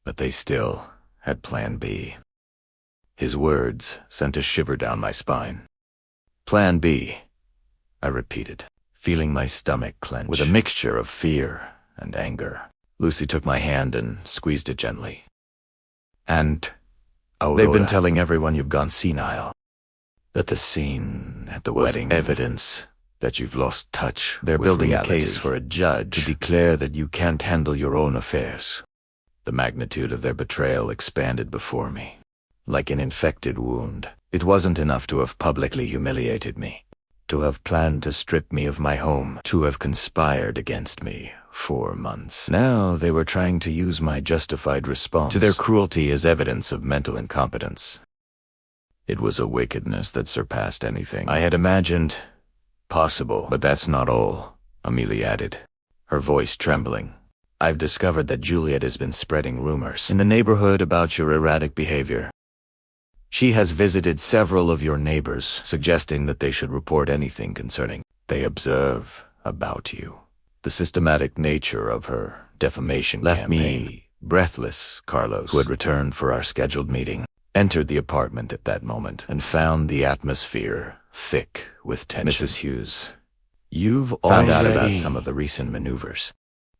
But they still had Plan B. His words sent a shiver down my spine. Plan B, I repeated, feeling my stomach clench with a mixture of fear and anger. Lucy took my hand and squeezed it gently. And they've been telling everyone you've gone senile. That the scene at the wedding evidence that you've lost touch. They're building a case for a judge to declare that you can't handle your own affairs. The magnitude of their betrayal expanded before me, like an infected wound. It wasn't enough to have publicly humiliated me, to have planned to strip me of my home, to have conspired against me for months. Now they were trying to use my justified response to their cruelty as evidence of mental incompetence. It was a wickedness that surpassed anything I had imagined possible. But that's not all, Amelia added, her voice trembling. I've discovered that Juliet has been spreading rumors in the neighborhood about your erratic behavior. She has visited several of your neighbors, suggesting that they should report anything concerning they observe about you. The systematic nature of her defamation left me breathless. Carlos, who had returned for our scheduled meeting, entered the apartment at that moment and found the atmosphere thick with tension. Mrs. Hughes, you've found out about some of the recent maneuvers.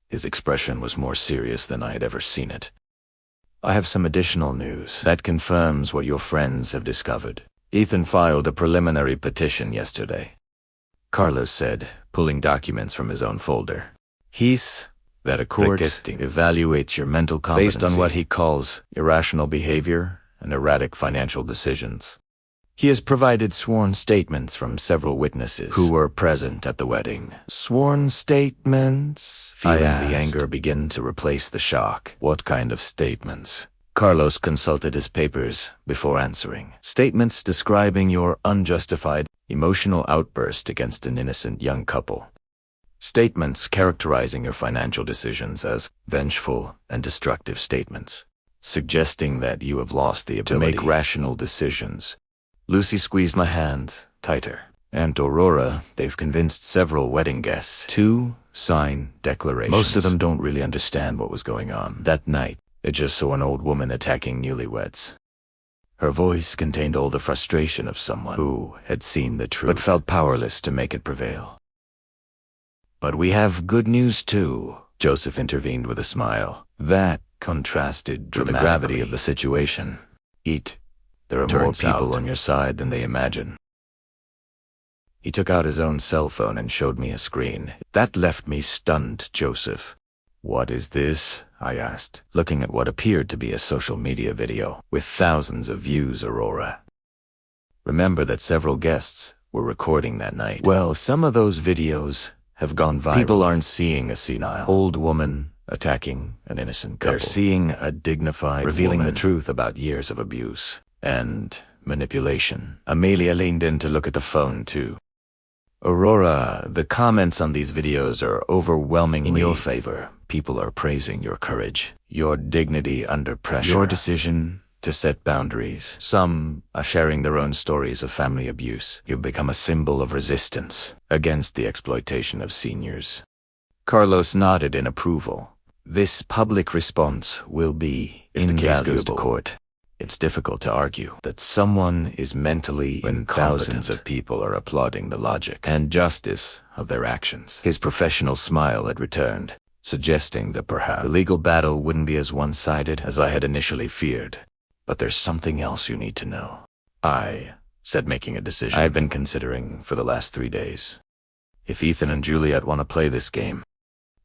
His expression was more serious than I had ever seen it. I have some additional news that confirms what your friends have discovered. Ethan filed a preliminary petition yesterday, Carlos said, pulling documents from his own folder. He's that a court evaluates your mental competency based on what he calls irrational behavior and erratic financial decisions. He has provided sworn statements from several witnesses who were present at the wedding. Sworn statements? Feeling the anger begin to replace the shock. What kind of statements? Carlos consulted his papers before answering. Statements describing your unjustified emotional outburst against an innocent young couple. Statements characterizing your financial decisions as vengeful and destructive statements, suggesting that you have lost the ability to make rational decisions. Lucy squeezed my hand tighter. Aunt Aurora, they've convinced several wedding guests to sign declarations. Most of them don't really understand what was going on that night. They just saw an old woman attacking newlyweds. Her voice contained all the frustration of someone who had seen the truth, but felt powerless to make it prevail. But we have good news too, Joseph intervened with a smile. That contrasted dramatically with the gravity of the situation. There are more people on your side than they imagine. He took out his own cell phone and showed me a screen. That left me stunned, Joseph. What is this? I asked, looking at what appeared to be a social media video with thousands of views. Aurora, remember that several guests were recording that night. Well, some of those videos have gone viral. People aren't seeing a senile old woman attacking an innocent couple. They're seeing a dignified revealing woman, the truth about years of abuse and manipulation. Amelia leaned in to look at the phone too. Aurora, the comments on these videos are overwhelmingly in your favor. People are praising your courage, your dignity under pressure, your decision to set boundaries. Some are sharing their own stories of family abuse. You've become a symbol of resistance against the exploitation of seniors. Carlos nodded in approval. This public response will be invaluable. If the case goes to court, it's difficult to argue that someone is mentally incompetent. Thousands of people are applauding the logic and justice of their actions. His professional smile had returned, suggesting that perhaps the legal battle wouldn't be as one-sided as I had initially feared. But there's something else you need to know, I said, making a decision I've been considering for the last 3 days. If Ethan and Juliet want to play this game,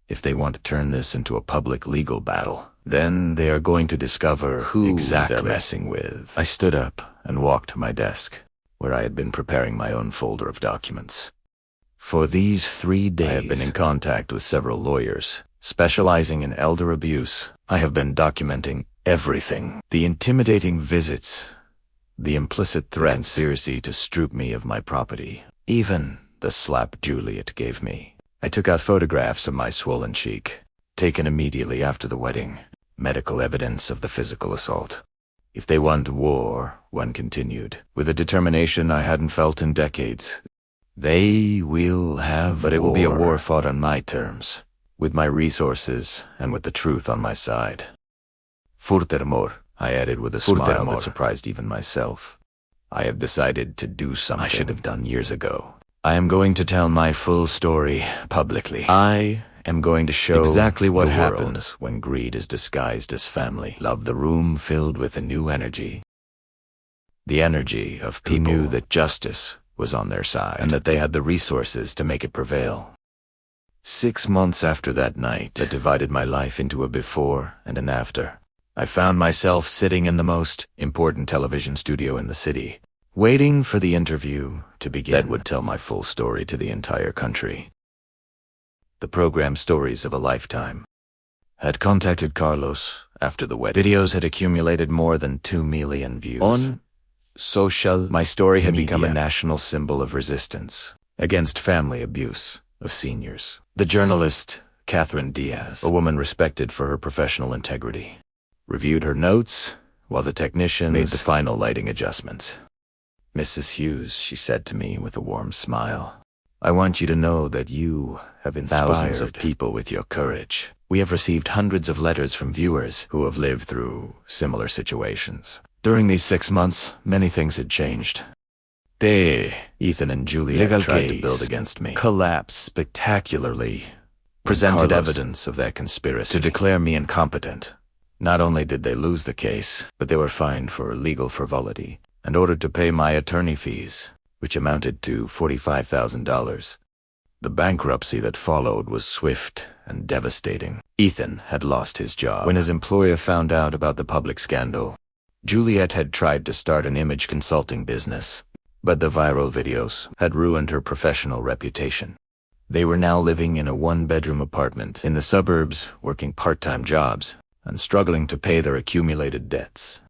if they want to turn this into a public legal battle, then they are going to discover who exactly they're messing with. I stood up and walked to my desk, where I had been preparing my own folder of documents. For these 3 days, I have been in contact with several lawyers, specializing in elder abuse. I have been documenting everything. The intimidating visits, the implicit threats, the conspiracy to strip me of my property, even the slap Juliet gave me. I took out photographs of my swollen cheek, taken immediately after the wedding, medical evidence of the physical assault. If they want war, one continued, with a determination I hadn't felt in decades. They will have But it will be a war fought on my terms, with my resources and with the truth on my side. Furthermore, I added with a smile that surprised even myself. I have decided to do something I should have done years ago. I am going to tell my full story publicly. I am going to show exactly what happens when greed is disguised as family. Love the room filled with a new energy. The energy of people who knew that justice was on their side and that they had the resources to make it prevail. 6 months after that night that divided my life into a before and an after, I found myself sitting in the most important television studio in the city, waiting for the interview to begin that would tell my full story to the entire country. The program Stories of a Lifetime had contacted Carlos after the wedding. Videos had accumulated more than 2 million views. On social, my story had become a national symbol of resistance against family abuse of seniors. The journalist, Catherine Diaz, a woman respected for her professional integrity, reviewed her notes while the technicians made the final lighting adjustments. "Mrs. Hughes," she said to me with a warm smile, "I want you to know that you have inspired thousands of people with your courage. We have received hundreds of letters from viewers who have lived through similar situations. During these 6 months, many things had changed. Ethan and Juliet tried to build against me, collapsed spectacularly, presented evidence of that conspiracy to declare me incompetent. Not only did they lose the case, but they were fined for legal frivolity and ordered to pay my attorney fees, which amounted to $45,000. The bankruptcy that followed was swift and devastating. Ethan had lost his job when his employer found out about the public scandal. Juliet had tried to start an image consulting business, but the viral videos had ruined her professional reputation. They were now living in a 1-bedroom apartment in the suburbs, working part-time jobs, and struggling to pay their accumulated debts.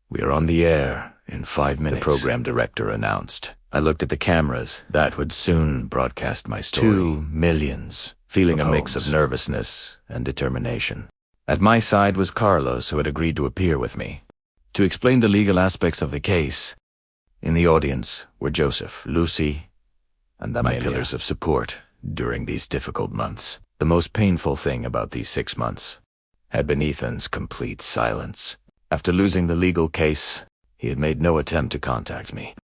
"We are on the air in 5 minutes, the program director announced. I looked at the cameras that would soon broadcast my story. 2 millions, feeling a mix of nervousness and determination. At my side was Carlos, who had agreed to appear with me to explain the legal aspects of the case. In the audience were Joseph, Lucy, and my pillars of support during these difficult months. The most painful thing about these 6 months had been Ethan's complete silence. After losing the legal case, he had made no attempt to contact me.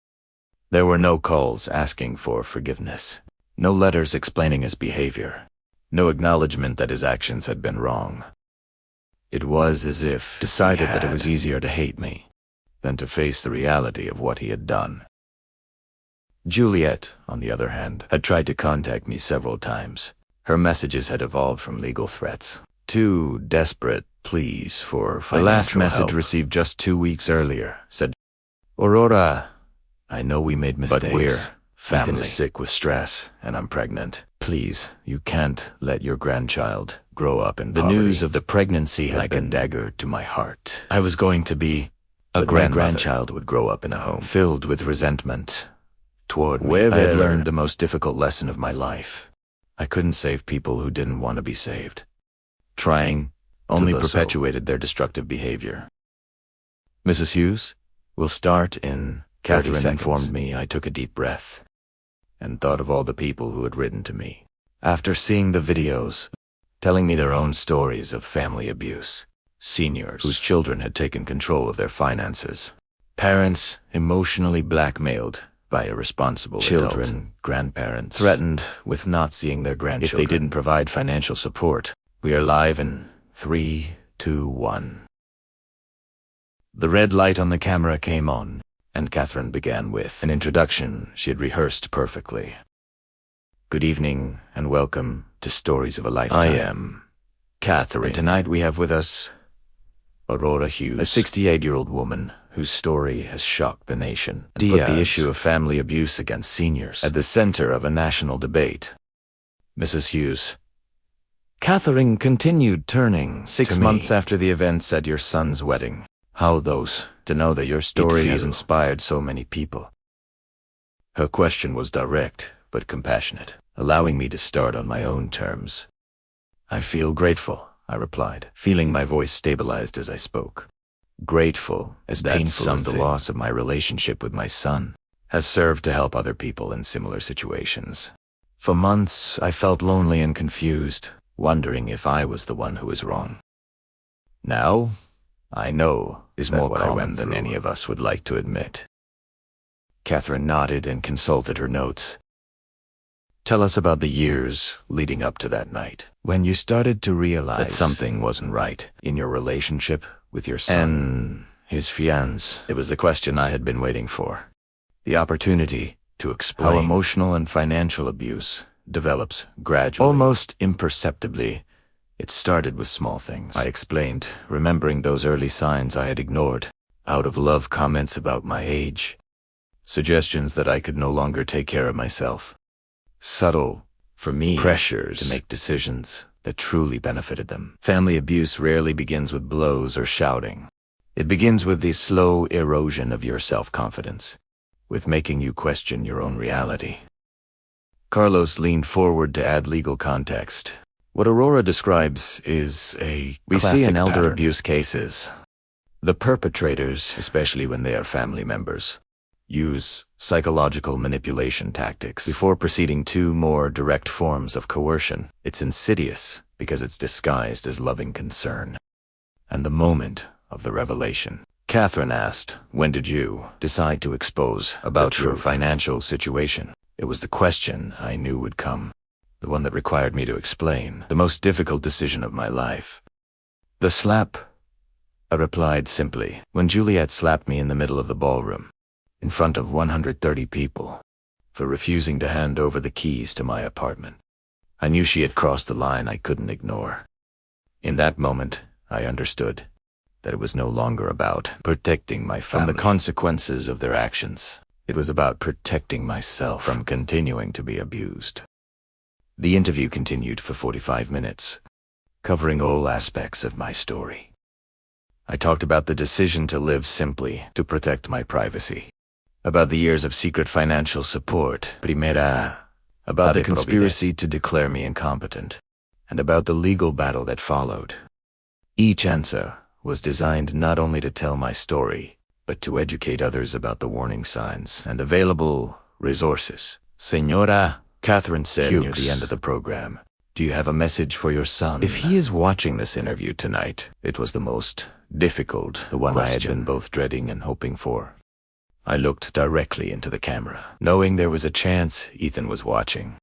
There were no calls asking for forgiveness, no letters explaining his behavior, no acknowledgement that his actions had been wrong. It was as if he decided that it was easier to hate me than to face the reality of what he had done. Juliet, on the other hand, had tried to contact me several times. Her messages had evolved from legal threats to desperate pleas for financial help. The last message received just 2 weeks earlier said, "Aurora, I know we made mistakes, but we're family. Ethan is sick with stress, and I'm pregnant. Please, you can't let your grandchild grow up in poverty." The news of the pregnancy had like a dagger to my heart. I was going to be a grandmother. My grandchild would grow up in a home filled with resentment toward me. I had learned the most difficult lesson of my life. I couldn't save people who didn't want to be saved. Trying only perpetuated their destructive behavior. "Mrs. Hughes, we'll start in..." Catherine informed me. I took a deep breath and thought of all the people who had written to me after seeing the videos, telling me their own stories of family abuse. Seniors whose children had taken control of their finances. Parents emotionally blackmailed by irresponsible children. Adult. Grandparents threatened with not seeing their grandchildren if they didn't provide financial support. We are live in 3, 2, 1. The red light on the camera came on, and Catherine began with an introduction she had rehearsed perfectly. "Good evening, and welcome to Stories of a Lifetime. I am Catherine. And tonight we have with us Aurora Hughes, a 68-year-old woman whose story has shocked the nation and put the issue of family abuse against seniors at the center of a national debate. Mrs. Hughes." Catherine continued, turning 6 months after the events at your son's wedding. "How those to know that your story has inspired so many people?" Her question was direct but compassionate, allowing me to start on my own terms. "I feel grateful," I replied, feeling my voice stabilized as I spoke. "Grateful, as painful as the loss of my relationship with my son has served to help other people in similar situations. For months, I felt lonely and confused, wondering if I was the one who was wrong. Now, I know is more common than any of us would like to admit. Catherine nodded and consulted her notes. Tell us about the years leading up to that night, when you started to realize that something wasn't right in your relationship with your son and his fiancée. It was the question I had been waiting for. The opportunity to explain how emotional and financial abuse develops gradually, almost imperceptibly. It started with small things, I explained, remembering those early signs I had ignored, out of love comments about my age, suggestions that I could no longer take care of myself. Subtle, for me, pressures to make decisions that truly benefited them. Family abuse rarely begins with blows or shouting. It begins with the slow erosion of your self-confidence, with making you question your own reality. Carlos leaned forward to add legal context. What Aurora describes is a classic pattern. We see in elder abuse cases. The perpetrators, especially when they are family members, use psychological manipulation tactics before proceeding to more direct forms of coercion. It's insidious because it's disguised as loving concern. And the moment of the revelation. Catherine asked, when did you decide to expose about your financial situation? It was the question I knew would come, the one that required me to explain, the most difficult decision of my life. The slap, I replied simply, when Juliet slapped me in the middle of the ballroom, in front of 130 people, for refusing to hand over the keys to my apartment. I knew she had crossed the line I couldn't ignore. In that moment, I understood that it was no longer about protecting my family from the consequences of their actions. It was about protecting myself from continuing to be abused. The interview continued for 45 minutes, covering all aspects of my story. I talked about the decision to live simply to protect my privacy, about the years of secret financial support, about the conspiracy to declare me incompetent, and about the legal battle that followed. Each answer was designed not only to tell my story, but to educate others about the warning signs and available resources. Señora, Catherine said near the end of the program, do you have a message for your son? If he is watching this interview tonight, it was the most difficult, the one I had been both dreading and hoping for. I looked directly into the camera, knowing there was a chance Ethan was watching.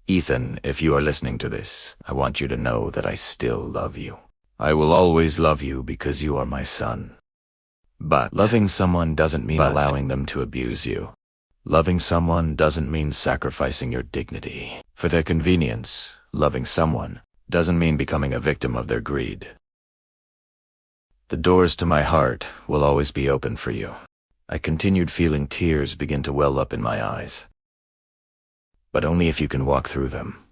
Ethan, if you are listening to this, I want you to know that I still love you. I will always love you because you are my son. But loving someone doesn't mean allowing them to abuse you. Loving someone doesn't mean sacrificing your dignity for their convenience. Loving someone doesn't mean becoming a victim of their greed. The doors to my heart will always be open for you. I continued feeling tears begin to well up in my eyes. But only if you can walk through them,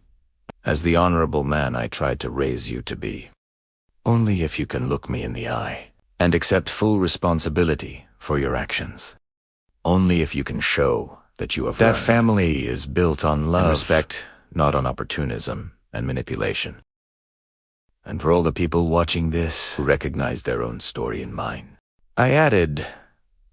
as the honorable man I tried to raise you to be. Only if you can look me in the eye and accept full responsibility for your actions. Only if you can show that you have that family is built on love and respect, not on opportunism and manipulation. And for all the people watching this who recognize their own story in mine, I added,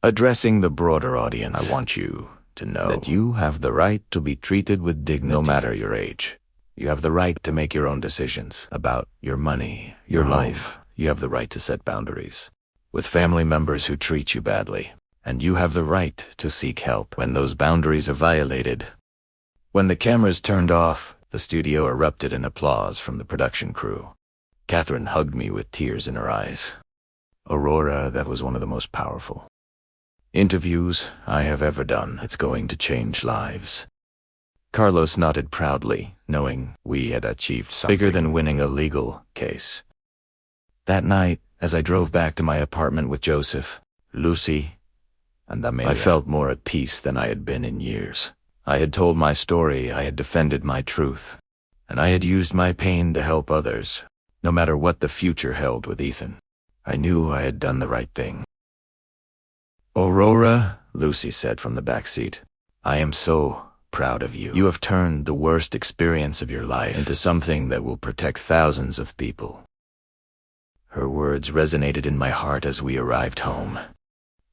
addressing the broader audience, I want you to know that you have the right to be treated with dignity no matter your age. You have the right to make your own decisions about your money, your life. You have the right to set boundaries with family members who treat you badly. And you have the right to seek help when those boundaries are violated. When the cameras turned off, the studio erupted in applause from the production crew. Catherine hugged me with tears in her eyes. Aurora, that was one of the most powerful interviews I have ever done. It's going to change lives. Carlos nodded proudly, knowing we had achieved something bigger than winning a legal case. That night, as I drove back to my apartment with Joseph, Lucy, and Amelia, I felt more at peace than I had been in years. I had told my story, I had defended my truth, and I had used my pain to help others, no matter what the future held with Ethan. I knew I had done the right thing. Aurora, Lucy said from the back seat, I am so proud of you. You have turned the worst experience of your life into something that will protect thousands of people. Her words resonated in my heart as we arrived home.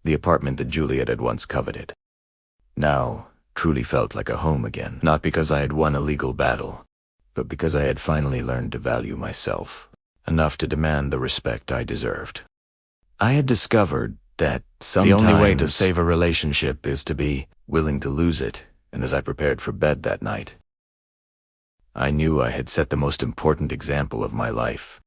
The apartment that Juliet had once coveted now truly felt like a home again, not because I had won a legal battle, but because I had finally learned to value myself enough to demand the respect I deserved. I had discovered that sometimes the only way to save a relationship is to be willing to lose it, and as I prepared for bed that night, I knew I had set the most important example of my life.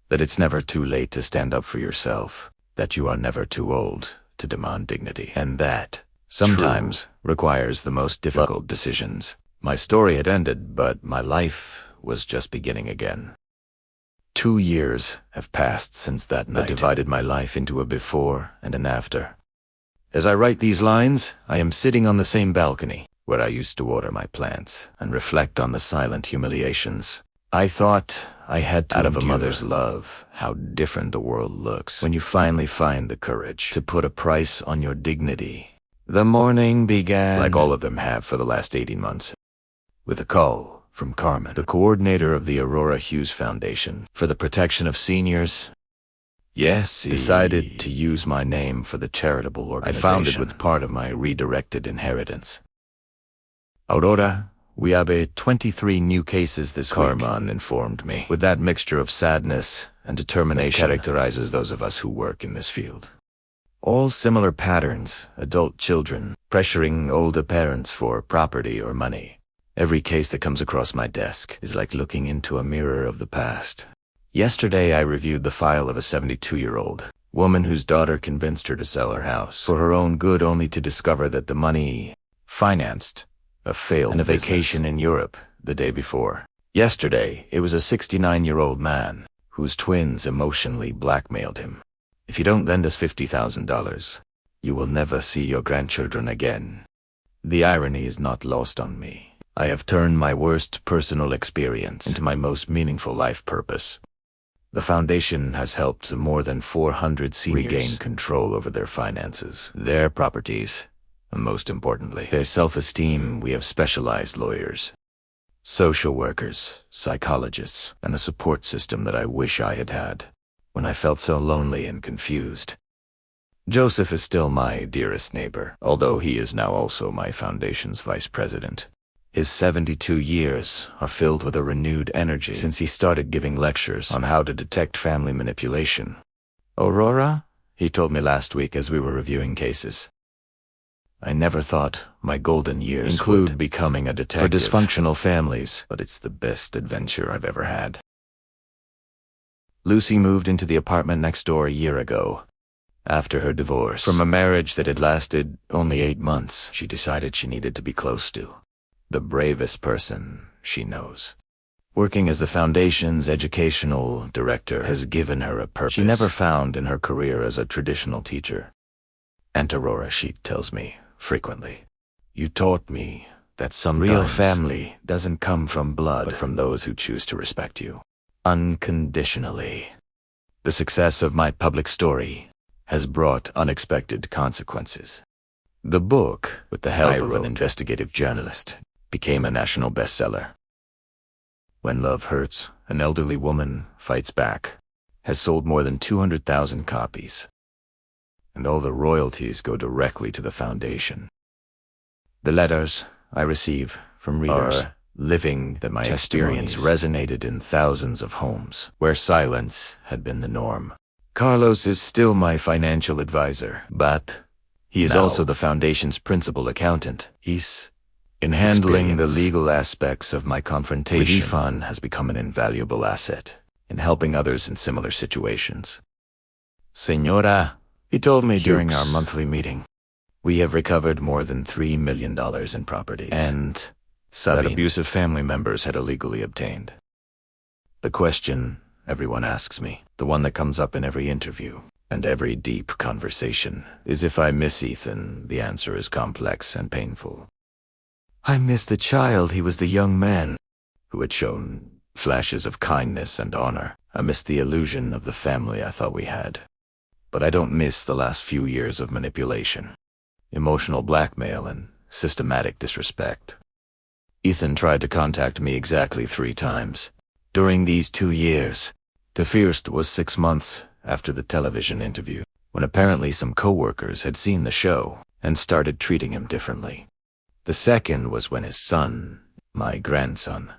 That it's never too late to stand up for yourself, that you are never too old to demand dignity, and that sometimes requires the most difficult decisions. My story had ended, but my life was just beginning again. 2 years have passed since that night. I divided my life into a before and an after. As I write these lines, I am sitting on the same balcony where I used to water my plants and reflect on the silent humiliations. I thought I had to, out of a mother's love, how different the world looks when you finally find the courage to put a price on your dignity. The morning began, like all of them have for the last 18 months, with a call from Carmen, the coordinator of the Aurora Hughes Foundation for the Protection of Seniors. Yes, he decided to use my name for the charitable organization I founded with part of my redirected inheritance. Aurora, we have 23 new cases this week, Carmen informed me, with that mixture of sadness and determination that characterizes those of us who work in this field. All similar patterns: adult children pressuring older parents for property or money. Every case that comes across my desk is like looking into a mirror of the past. Yesterday I reviewed the file of a 72-year-old woman whose daughter convinced her to sell her house for her own good, only to discover that the money financed a failed vacation in Europe the day before. Yesterday, it was a 69-year-old man whose twins emotionally blackmailed him. If you don't lend us $50,000, you will never see your grandchildren again. The irony is not lost on me. I have turned my worst personal experience into my most meaningful life purpose. The foundation has helped more than 400 seniors regain control over their finances, their properties, and most importantly, their self-esteem. We have specialized lawyers, social workers, psychologists, and a support system that I wish I had had when I felt so lonely and confused. Joseph is still my dearest neighbor, although he is now also my foundation's vice president. His 72 years are filled with a renewed energy since he started giving lectures on how to detect family manipulation. Aurora, he told me last week as we were reviewing cases, I never thought my golden years include becoming a detective for dysfunctional families, but it's the best adventure I've ever had. Lucy moved into the apartment next door a year ago. After her divorce from a marriage that had lasted only 8 months, she decided she needed to be close to the bravest person she knows. Working as the foundation's educational director has given her a purpose she never found in her career as a traditional teacher. Aunt Aurora, she tells me frequently, you taught me that some real family doesn't come from blood, but from those who choose to respect you unconditionally. The success of my public story has brought unexpected consequences. The book, with the help of an investigative journalist, became a national bestseller. When Love Hurts, An Elderly Woman Fights Back has sold more than 200,000 copies, and all the royalties go directly to the foundation. The letters I receive from readers are living that my experience resonated in thousands of homes where silence had been the norm. Carlos is still my financial advisor, but he is also the foundation's principal accountant. He's in handling the legal aspects of my confrontation. Ifan has become an invaluable asset in helping others in similar situations. Señora, he told me during our monthly meeting, we have recovered more than $3 million in properties, and that abusive family members had illegally obtained. The question everyone asks me, the one that comes up in every interview and every deep conversation, is if I miss Ethan. The answer is complex and painful. I miss the child. He was the young man who had shown flashes of kindness and honor. I miss the illusion of the family I thought we had. But I don't miss the last few years of manipulation, emotional blackmail, and systematic disrespect. Ethan tried to contact me exactly 3 times during these 2 years. The first was 6 months after the television interview, when apparently some co-workers had seen the show and started treating him differently. The second was when his son, my grandson,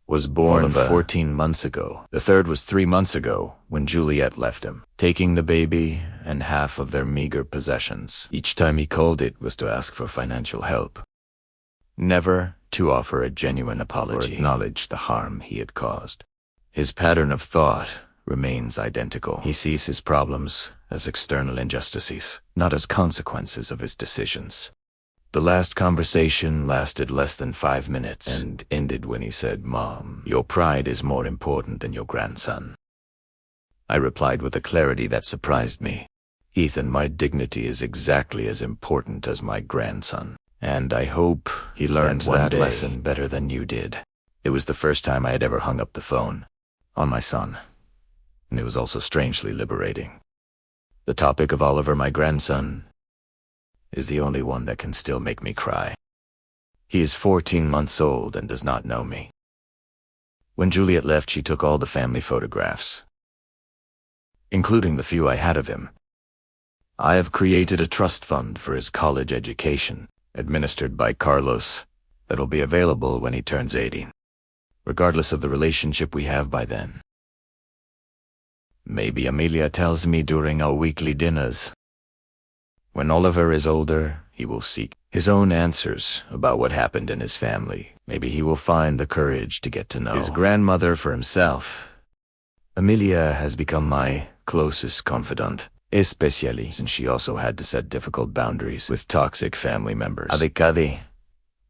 was born 14 months ago. The third was 3 months ago when Juliet left him, taking the baby and half of their meager possessions. Each time he called, it was to ask for financial help, never to offer a genuine apology or acknowledge the harm he had caused. His pattern of thought remains identical. He sees his problems as external injustices, not as consequences of his decisions. The last conversation lasted less than 5 minutes and ended when he said, "Mom, your pride is more important than your grandson." I replied with a clarity that surprised me. "Ethan, my dignity is exactly as important as my grandson, and I hope he learns that lesson better than you did." It was the first time I had ever hung up the phone on my son, and it was also strangely liberating. The topic of Oliver, my grandson, is the only one that can still make me cry. He is 14 months old and does not know me. When Juliet left, she took all the family photographs, including the few I had of him. I have created a trust fund for his college education, administered by Carlos, that'll be available when he turns 18, regardless of the relationship we have by then. Maybe Amelia tells me during our weekly dinners. When Oliver is older, he will seek his own answers about what happened in his family. Maybe he will find the courage to get to know his grandmother for himself. Amelia has become my closest confidant, especially since she also had to set difficult boundaries with toxic family members.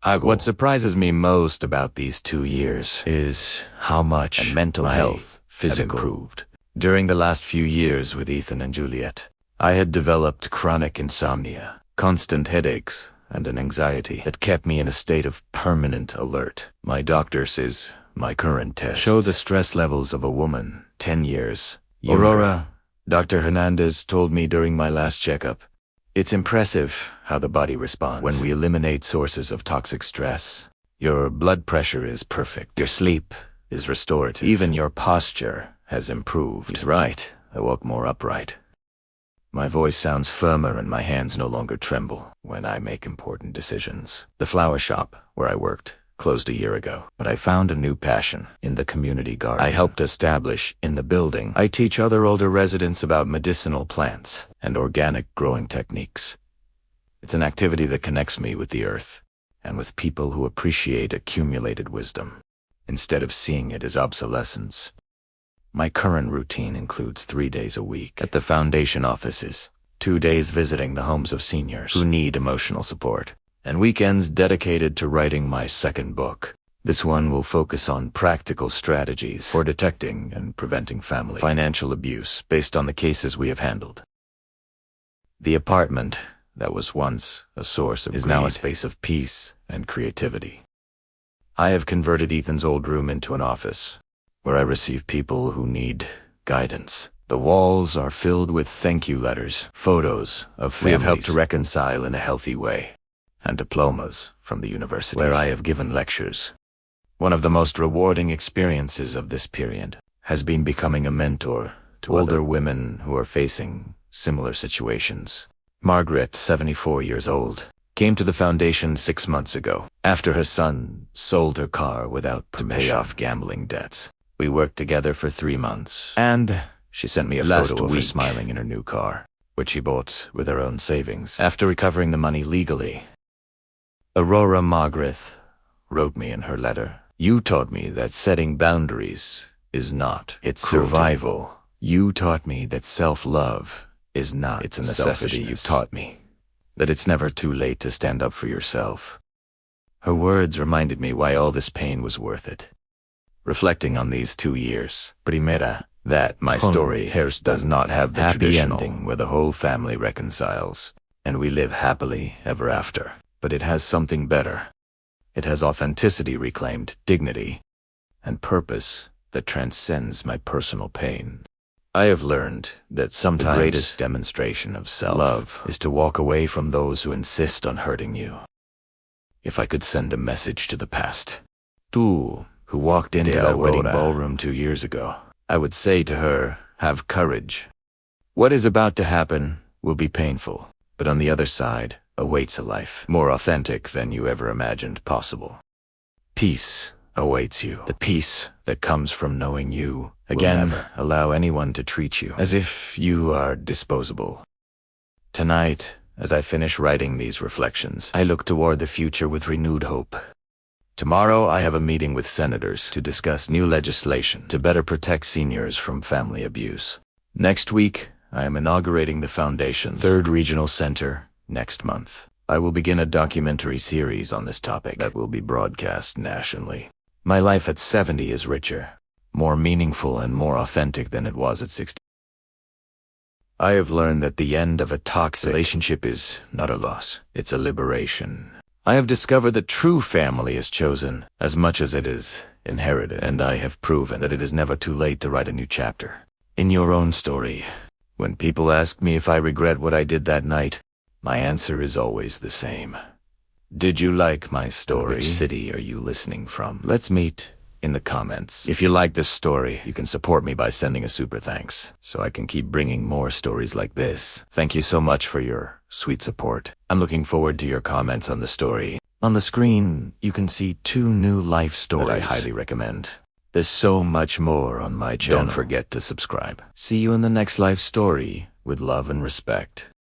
What surprises me most about these 2 years is how much mental health, physical, improved. During the last few years with Ethan and Juliet, I had developed chronic insomnia, constant headaches, and an anxiety that kept me in a state of permanent alert. My doctor says my current tests show the stress levels of a woman 10 years younger. Aurora, Dr. Hernandez told me during my last checkup, it's impressive how the body responds when we eliminate sources of toxic stress. Your blood pressure is perfect. Your sleep is restorative. Even your posture has improved. He's right. I walk more upright. My voice sounds firmer and my hands no longer tremble when I make important decisions. The flower shop, where I worked, closed a year ago, but I found a new passion in the community garden I helped establish in the building. I teach other older residents about medicinal plants and organic growing techniques. It's an activity that connects me with the earth and with people who appreciate accumulated wisdom, instead of seeing it as obsolescence. My current routine includes 3 days a week at the foundation offices, 2 days visiting the homes of seniors who need emotional support, and weekends dedicated to writing my second book. This one will focus on practical strategies for detecting and preventing family financial abuse based on the cases we have handled. The apartment that was once a source of greed is now a space of peace and creativity. I have converted Ethan's old room into an office, where I receive people who need guidance. The walls are filled with thank you letters, photos of families we have helped to reconcile in a healthy way, and diplomas from the universities where I have given lectures. One of the most rewarding experiences of this period has been becoming a mentor to older women who are facing similar situations. Margaret, 74 years old, came to the foundation 6 months ago after her son sold her car without permission to pay off gambling debts. We worked together for 3 months, and she sent me a photo of her smiling in her new car, which she bought with her own savings after recovering the money legally. Aurora Margaret wrote me in her letter, "You taught me that setting boundaries is not, it's survival. You taught me that self-love is not, it's a necessity. You taught me that it's never too late to stand up for yourself." Her words reminded me why all this pain was worth it. Reflecting on these 2 years, primera, that my story does not have the happy ending where the whole family reconciles, and we live happily ever after. But it has something better. It has authenticity reclaimed, dignity, and purpose that transcends my personal pain. I have learned that sometimes the greatest demonstration of self-love is to walk away from those who insist on hurting you. If I could send a message to the past, tú, who walked into that wedding ballroom 2 years ago, I would say to her, have courage. What is about to happen will be painful, but on the other side awaits a life more authentic than you ever imagined possible. Peace, awaits you. The peace that comes from knowing you again will never allow anyone to treat you as if you are disposable. Tonight, as I finish writing these reflections, I look toward the future with renewed hope. Tomorrow, I have a meeting with senators to discuss new legislation to better protect seniors from family abuse. Next week, I am inaugurating the Foundation's 3rd Regional Center next month. I will begin a documentary series on this topic that will be broadcast nationally. My life at 70 is richer, more meaningful, and more authentic than it was at 60. I have learned that the end of a toxic relationship is not a loss, it's a liberation. I have discovered that true family is chosen as much as it is inherited, and I have proven that it is never too late to write a new chapter. In your own story, when people ask me if I regret what I did that night, my answer is always the same. Did you like my story? Which city are you listening from? Let's meet in the comments. If you like this story, you can support me by sending a super thanks, so I can keep bringing more stories like this. Thank you so much for your sweet support. I'm looking forward to your comments on the story. On the screen, you can see 2 new life stories that I highly recommend. There's so much more on my channel. Don't forget to subscribe. See you in the next life story with love and respect.